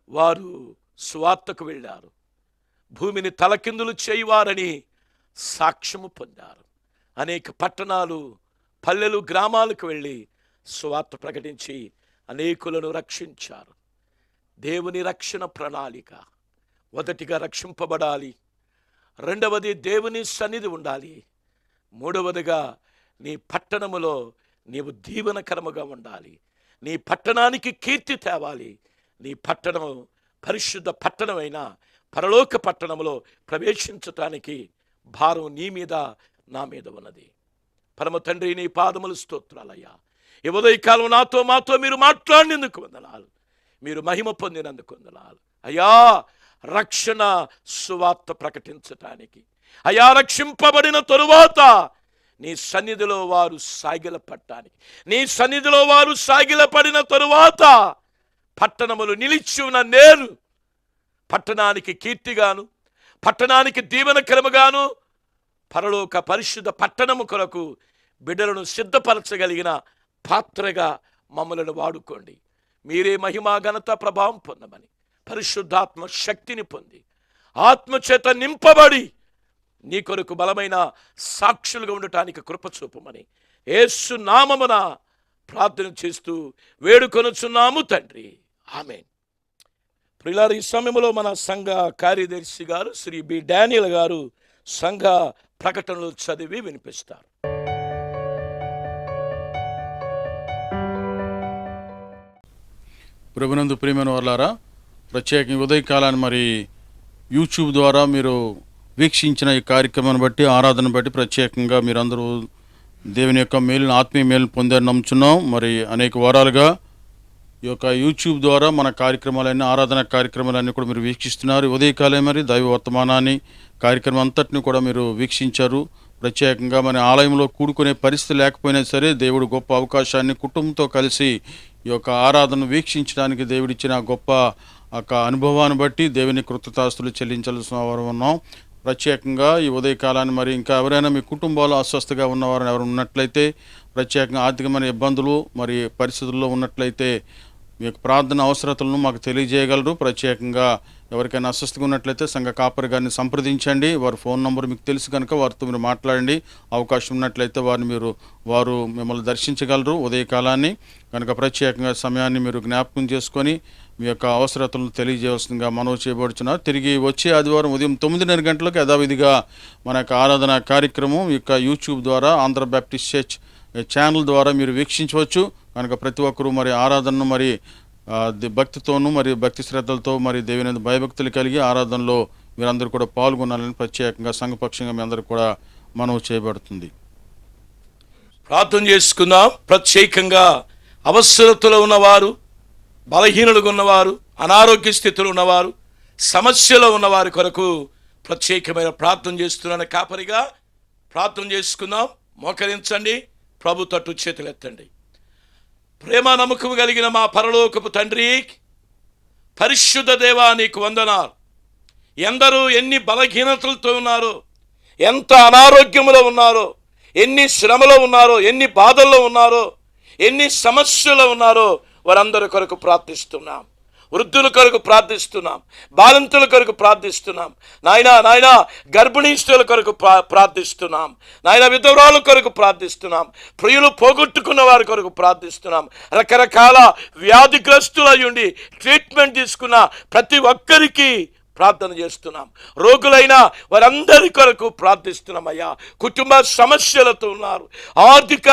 వారు సువార్తకు వెళ్ళారు. భూమిని తలకిందులు చేయవారని సాక్ష్యము పొందారు. అనేక పట్టణాలు, పల్లెలు, గ్రామాలకు వెళ్ళి సువార్త ప్రకటించి అనేకులను రక్షించారు. దేవుని రక్షణ ప్రణాళిక, మొదటిగా రక్షింపబడాలి, రెండవది దేవుని సన్నిధి ఉండాలి, మూడవదిగా నీ పట్టణములో నీవు దీవెనకరముగా ఉండాలి. నీ పట్టణానికి కీర్తి తేవాలి. నీ పట్టణము పరిశుద్ధ పట్టణమైన పరలోక పట్టణములో ప్రవేశించటానికి భారం నీ మీద, నా మీద ఉన్నది. పరమ తండ్రి, నీ పాదములు స్తోత్రాలయ్యా. ఈ ఉదయకాలం మాతో మీరు మాట్లాడినందుకు వందనాలు. మీరు మహిమ పొందినందుకు వందనాలు అయ్యా. రక్షణ సువార్త ప్రకటించటానికి. అయా రక్షింపబడిన తరువాత నీ సన్నిధిలో వారు సాగిలపడటానికి, నీ సన్నిధిలో వారు సాగిలపడిన తరువాత పట్టణములు నిలిచి ఉన్న నేను పట్టణానికి కీర్తిగాను, పట్టణానికి దీవెనకరముగాను, పరలోక పరిశుద్ధ పట్టణము కొరకు బిడ్డలను సిద్ధపరచగలిగిన పాత్రగా మమ్మలను వాడుకోండి. మీరే మహిమా ఘనత ప్రభావం పొందమని, పరిశుద్ధాత్మ శక్తిని పొంది ఆత్మచేత నింపబడి నీ కొరకు బలమైన సాక్షులుగా ఉండటానికి కృప చూపమని యేసు నామమున ప్రార్థన చేస్తూ వేడుకొనుచున్నాము తండ్రి, ఆమేన్. ప్రియులారా, ఈ సమయంలో మన సంఘ కార్యదర్శి గారు శ్రీ బి డానియల్ గారు సంఘ ప్రకటనలు చదివి వినిపిస్తారు. ప్రభునందు ప్రియమైన వారులారా, ప్రత్యేకంగా ఉదయకాలాన్ని మరి యూట్యూబ్ ద్వారా మీరు వీక్షించిన ఈ కార్యక్రమాన్ని బట్టి, ఆరాధన బట్టి ప్రత్యేకంగా మీరందరూ దేవుని యొక్క మేలును, ఆత్మీయ మేలును పొందారని నమ్ముచున్నాం. మరి అనేక వారాలుగా ఈ యొక్క యూట్యూబ్ ద్వారా మన కార్యక్రమాలన్నీ, ఆరాధన కార్యక్రమాలన్నీ కూడా మీరు వీక్షిస్తున్నారు. ఉదయకాలే మరి దైవ వర్తమానాన్ని, కార్యక్రమం అంతటిని కూడా మీరు వీక్షించారు. ప్రత్యేకంగా మన ఆలయంలో కూడుకునే పరిస్థితి లేకపోయినా సరే దేవుడు గొప్ప అవకాశాన్ని కుటుంబంతో కలిసి ఈ యొక్క ఆరాధన వీక్షించడానికి దేవుడిచ్చిన గొప్ప ఒక అనుభవాన్ని బట్టి దేవుని కృతజ్ఞతాస్తులు చెల్లించాల్సిన వారు ఉన్నాం. ప్రత్యేకంగా ఈ ఉదయకాలాన్ని మరి ఇంకా ఎవరైనా మీ కుటుంబాల్లో అస్వస్థగా ఉన్నవారు ఎవరు ఉన్నట్లయితే, ప్రత్యేకంగా ఆర్థికమైన ఇబ్బందులు మరి పరిస్థితుల్లో ఉన్నట్లయితే మీ యొక్క ప్రార్థన అవసరతలను మాకు తెలియజేయగలరు. ప్రత్యేకంగా ఎవరికైనా అస్వస్థగా ఉన్నట్లయితే సంఘ కాపరి గారిని సంప్రదించండి. వారి ఫోన్ నంబర్ మీకు తెలుసు కనుక వారితో మీరు మాట్లాడండి. అవకాశం ఉన్నట్లయితే వారు మిమ్మల్ని దర్శించగలరు ఉదయకాలాన్ని కనుక. ప్రత్యేకంగా సమయాన్ని మీరు జ్ఞాపకం చేసుకొని మీ యొక్క అవసరతలను తెలియజేయవలసిందిగా మనవి చేయబడుచున్నారు. తిరిగి వచ్చే ఆదివారం ఉదయం 9:30 గంటలకు యథావిధిగా మన యొక్క ఆరాధన కార్యక్రమం ఈ యొక్క యూట్యూబ్ ద్వారా, ఆంధ్ర బ్యాప్టిస్ట్ చర్చ్ ఛానల్ ద్వారా మీరు వీక్షించవచ్చు. కనుక ప్రతి ఒక్కరూ మరి ఆరాధనను మరి భక్తితోనూ మరి భక్తి శ్రద్ధలతో మరి దేవుని భయభక్తులు కలిగి ఆరాధనలో మీరందరూ కూడా పాల్గొనాలని ప్రత్యేకంగా సంఘపక్షంగా మీ అందరూ కూడా మనవి చేయబడుతుంది. ప్రార్థన చేసుకుందాం. ప్రత్యేకంగా అవసరతలో ఉన్నవారు, బలహీనులుగా ఉన్నవారు, అనారోగ్య స్థితిలో ఉన్నవారు, సమస్యలో ఉన్నవారి కొరకు ప్రత్యేకమైన ప్రార్థన చేస్తున్నాను. కాపరిగా ప్రార్థన చేసుకుందాం. మోకరించండి, ప్రభు తట్టు చేతులెత్తండి. ప్రేమ నమ్మకం కలిగిన మా పరలోకపు తండ్రి, పరిశుద్ధ దేవా నీకు వందనాలు. ఎందరూ ఎన్ని బలహీనతలతో ఉన్నారో, ఎంత అనారోగ్యములో ఉన్నారో, ఎన్ని శ్రమలో ఉన్నారో, ఎన్ని బాధల్లో ఉన్నారో, ఎన్ని సమస్యలో ఉన్నారో వారందరి కొరకు ప్రార్థిస్తున్నాం. వృద్ధుల కొరకు ప్రార్థిస్తున్నాం, బాలింతల కొరకు ప్రార్థిస్తున్నాం నాయనా, గర్భిణీ స్త్రీల కొరకు ప్రార్థిస్తున్నాం నాయన, విధవరాల కొరకు ప్రార్థిస్తున్నాం, ప్రియులు పోగొట్టుకున్న వారి కొరకు ప్రార్థిస్తున్నాం. రకరకాల వ్యాధిగ్రస్తులై ఉండి ట్రీట్మెంట్ తీసుకున్న ప్రతి ఒక్కరికి ప్రార్థన చేస్తున్నాం. రోగులైన వారందరి కొరకు ప్రార్థిస్తున్నాం అయ్యా. కుటుంబ సమస్యలతో ఉన్నారు, ఆర్థిక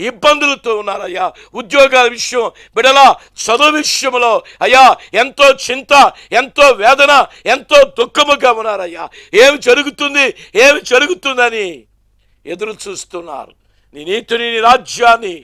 ఇబ్బందులతో ఉన్నారయ్యా. ఉద్యోగాల విషయం, బిడ్డల చదువు విషయంలో అయ్యా ఎంతో చింత, ఎంతో వేదన, ఎంతో దుఃఖముగా ఉన్నారయ్యా. ఏమి జరుగుతుందని ఎదురు చూస్తున్నారు. నీ నీతిని, నీ రాజ్యాన్ని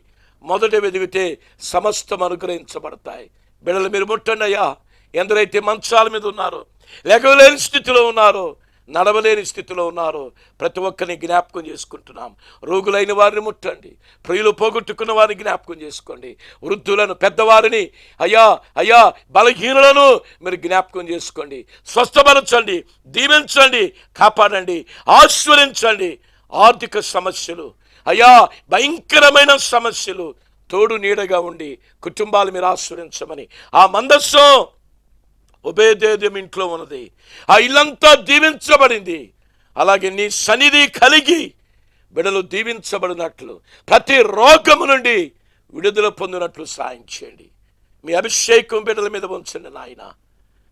మొదట వెదిగితే సమస్తం అనుగ్రహించబడతాయి. బిడ్డలు మీరు ముట్టండి అయ్యా. ఎందరైతే మంచాల మీద ఉన్నారో, లెగవలేని స్థితిలో ఉన్నారో, నడవలేని స్థితిలో ఉన్నారో ప్రతి ఒక్కరిని జ్ఞాపకం చేసుకుంటున్నాం. రోగులైన వారిని ముట్టండి, ప్రియులు పోగొట్టుకున్న వారిని జ్ఞాపకం చేసుకోండి. వృద్ధులను, పెద్దవారిని అయ్యా బలహీనులను మీరు జ్ఞాపకం చేసుకోండి. స్వస్థపరచండి, దీవించండి, కాపాడండి, ఆశీర్వదించండి. ఆర్థిక సమస్యలు అయ్యా, భయంకరమైన సమస్యలు తోడు నీడగా ఉండి కుటుంబాలు మీరు ఆశీర్వదించమని. ఆ మందస్సం ఉబేదేదం ఇంట్లో ఉన్నది, ఆ ఇల్లంతా దీవించబడింది. అలాగే నీ సన్నిధి కలిగి బిడ్డలు దీవించబడినట్లు, ప్రతి రోగము నుండి విడుదల పొందినట్లు సాయం చేయండి. మీ అభిషేకం బిడ్డల మీద ఉంచండి నాయన.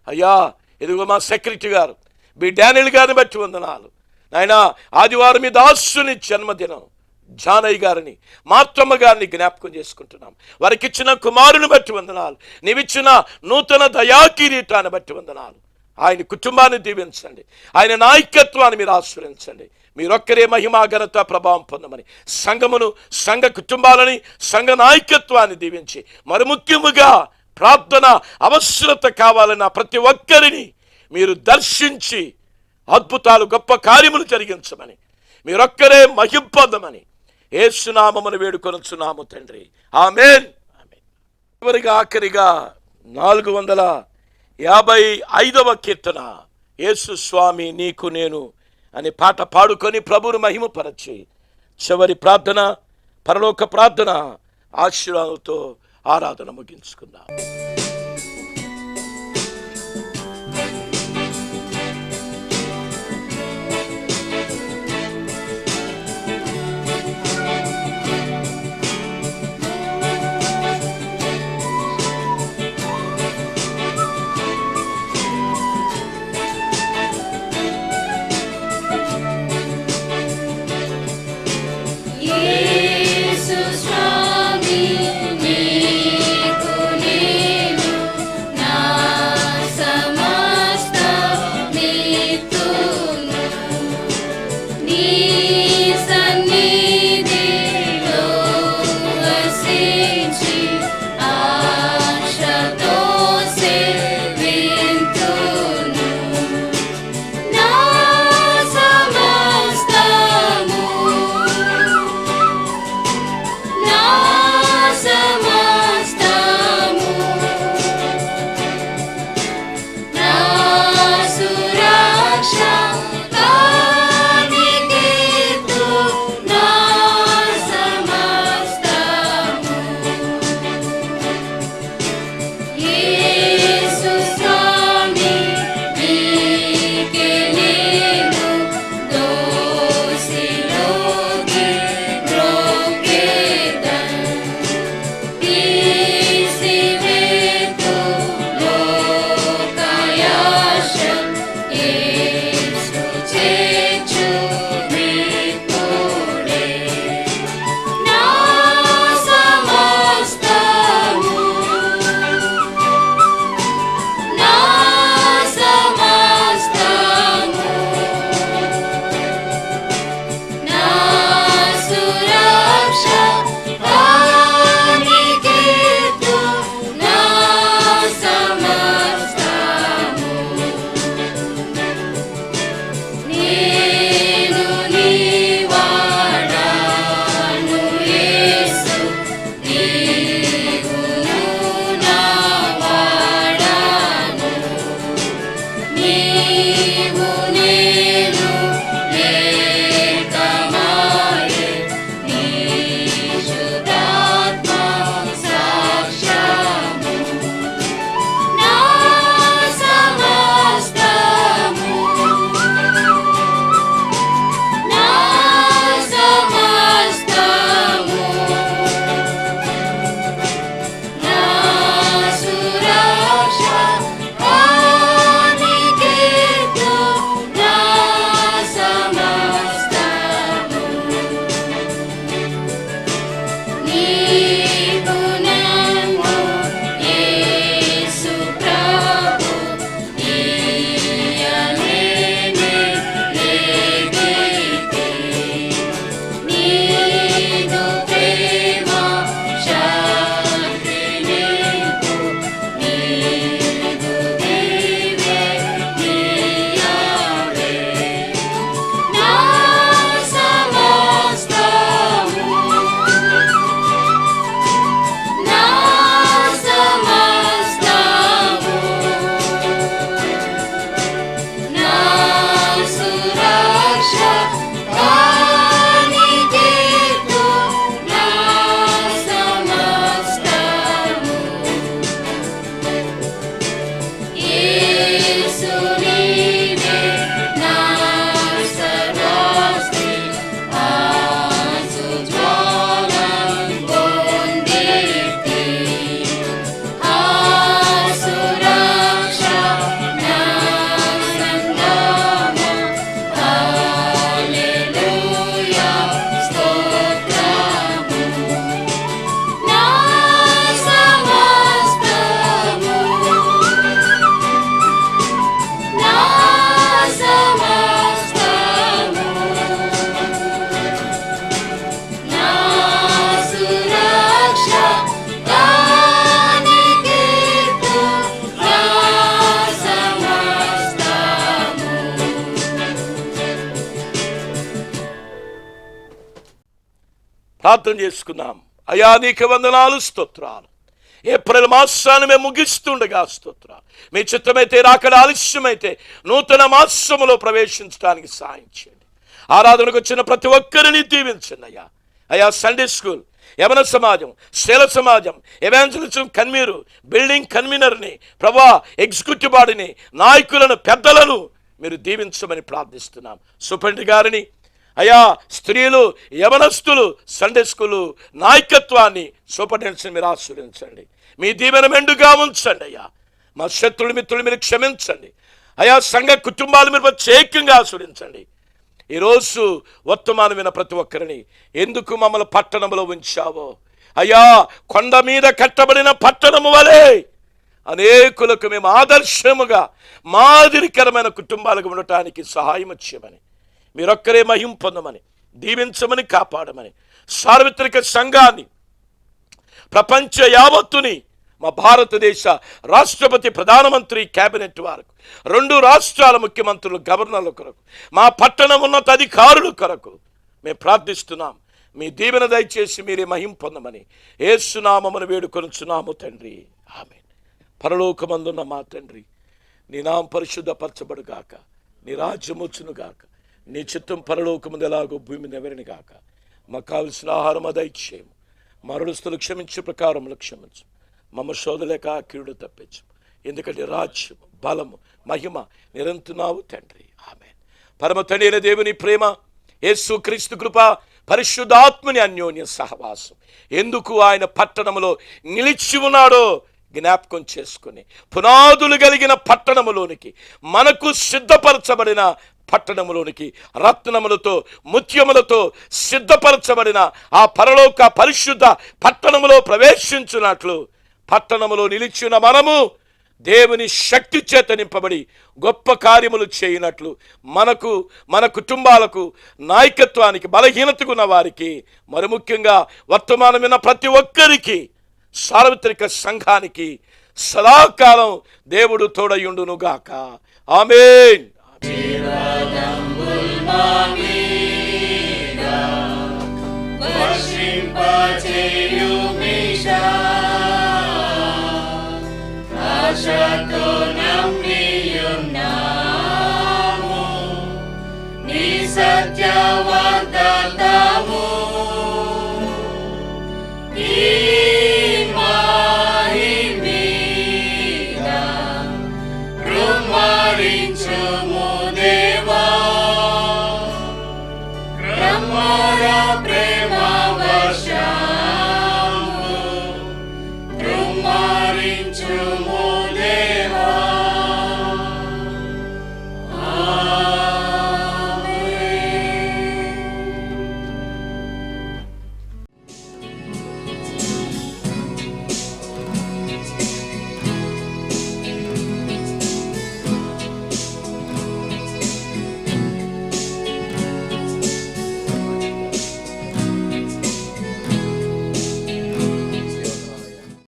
అయ్యా ఇదిగో మా సెక్రటరీ గారు బి డానియల్ గారిని బట్టి వందనాలు నాయన. ఆదివారం మీ దాసుని జన్మదినం జానయ్య గారిని, మాత్రమ్మ గారిని జ్ఞాపకం చేసుకుంటున్నాం. వారికి ఇచ్చిన కుమారుని బట్టి వందనాలు, నీవిచ్చిన నూతన దయాకిరీటాన్ని బట్టి వందనాలు. ఆయన కుటుంబాన్ని దీవించండి, ఆయన నాయకత్వాన్ని మీరు ఆశీర్వదించండి. మీరొక్కరే మహిమా ఘనత ప్రభావం పొందమని సంఘమును, సంఘ కుటుంబాలని, సంఘ నాయకత్వాన్ని దీవించి మరి ముఖ్యముగా ప్రార్థన అవసరత కావాలన్న ప్రతి ఒక్కరిని మీరు దర్శించి అద్భుతాలు గొప్ప కార్యములు జరిగించమని, మీరొక్కరే మహిమ పొందమని యేసునామమును వేడుకొనుచున్నాము తండ్రి. ఆమేన్. చివరిగా ఆఖరిగా 455వ కీర్తన, యేసు స్వామి నీకు నేను అనే పాట పాడుకొని ప్రభువును మహిమపరచి చివరి ప్రార్థన, పరలోక ప్రార్థన ఆశీర్వాదంతో ఆరాధన ముగించుకుందాం. యేసు స్వామి నీకు నేను నా సమస్త నీతును నీ సన్నిధిలో వసించి ఆశతో సేవింతును నా సమస్తము ప్రార్థన చేసుకుందాం. అయా నీకు వందనాలు, స్తోత్రాలు. ఏప్రిల్ మాసాన్ని మేము ముగిస్తుండగా స్తోత్రాలు. మీ చిత్తమైతే రాకడ ఆలస్యమైతే నూతన మాసములో ప్రవేశించడానికి సాయం చేయండి. ఆరాధనకు వచ్చిన ప్రతి ఒక్కరిని దీవించండి అయ్యా. అయా సండే స్కూల్, యవన సమాజం, శీల సమాజం, ఎవాంజలిజం కన్వీనరు, బిల్డింగ్ కన్వీనర్ని, ప్రభా ఎగ్జిక్యూటివ్ బాడీని, నాయకులను, పెద్దలను మీరు దీవించమని ప్రార్థిస్తున్నాం. సూపరింటెండెంట్ గారిని, అయా స్త్రీలు, యవనస్తులు, సండే స్కూలు నాయకత్వాన్ని, సూపరింటెండెంట్స్ని మీరు ఆశీర్వదించండి. మీ దీవెన మెండుగా ఉంచండి అయ్యా. మా శత్రులు మిత్రులు మీరు క్షమించండి అయా. సంఘ కుటుంబాలు మీరు ప్రత్యేకంగా ఆశీర్వదించండి. ఈరోజు వర్తమానం విన ప్రతి ఒక్కరిని ఎందుకు మమ్మల్ని పట్టణంలో ఉంచావో అయ్యా, కొండ మీద కట్టబడిన పట్టణము వలె అనేకులకు మేము ఆదర్శముగా మాదిరికరమైన కుటుంబాలకు ఉండటానికి సహాయం చేయమని, మీరొక్కరే మహిమ పొందమని, దీవించమని, కాపాడమని, సార్వత్రిక సంఘాన్ని, ప్రపంచ యావత్తుని, మా భారతదేశ రాష్ట్రపతి, ప్రధానమంత్రి, క్యాబినెట్ వారికి, 2 రాష్ట్రాల ముఖ్యమంత్రులు, గవర్నర్ల కొరకు, మా పట్టణం ఉన్నత అధికారుల కొరకు మేము ప్రార్థిస్తున్నాం. మీ దీవెన దయచేసి మీరే మహిమ పొందమని యేసు నామమున వేడుకొనుచున్నాము తండ్రి, ఆమేన్. పరలోకమందున్న మా తండ్రి, నీ నామం పరిశుద్ధపరచబడుగాక, నీ రాజ్యం వచ్చునుగాక, నీ చిత్తం పరలోకముందు ఎలాగో భూమి మీద నెరవేరును గాక. మాకు కావలసిన ఆహారం దయచేయము, మా రుణస్తులు క్షమించే ప్రకారములు క్షమించు, మమ్మ శోధలేక కీడు తప్పించు. ఎందుకంటే రాజ్యము, బలము, మహిమ నిరంతరము తండ్రి, ఆమేన్. పరమ తండ్రి అయిన దేవుని ప్రేమ, యేసు క్రీస్తు కృప, పరిశుద్ధాత్మని అన్యోన్య సహవాసం ఎందుకు ఆయన పట్టణములో నిలిచి ఉన్నాడో జ్ఞాపకం చేసుకుని, పునాదులు కలిగిన పట్టణములోనికి, మనకు సిద్ధపరచబడిన పట్టణములోనికి, రత్నములతో, ముత్యములతో సిద్ధపరచబడిన ఆ పరలోక పరిశుద్ధ పట్టణములో ప్రవేశించున్నట్లు, పట్టణములో నిలిచిన మనము దేవుని శక్తి చేత నింపబడి గొప్ప కార్యములు చేయనట్లు, మనకు, మన కుటుంబాలకు, నాయకత్వానికి, బలహీనతకు ఉన్న వారికి, మరి ముఖ్యంగా వర్తమానమైన ప్రతి ఒక్కరికి, సార్వత్రిక సంఘానికి సదాకాలం దేవుడు తోడయుండునుగాక. ఆమేన్. ఆశతో నమ్మియున్నాము నీ సత్యవా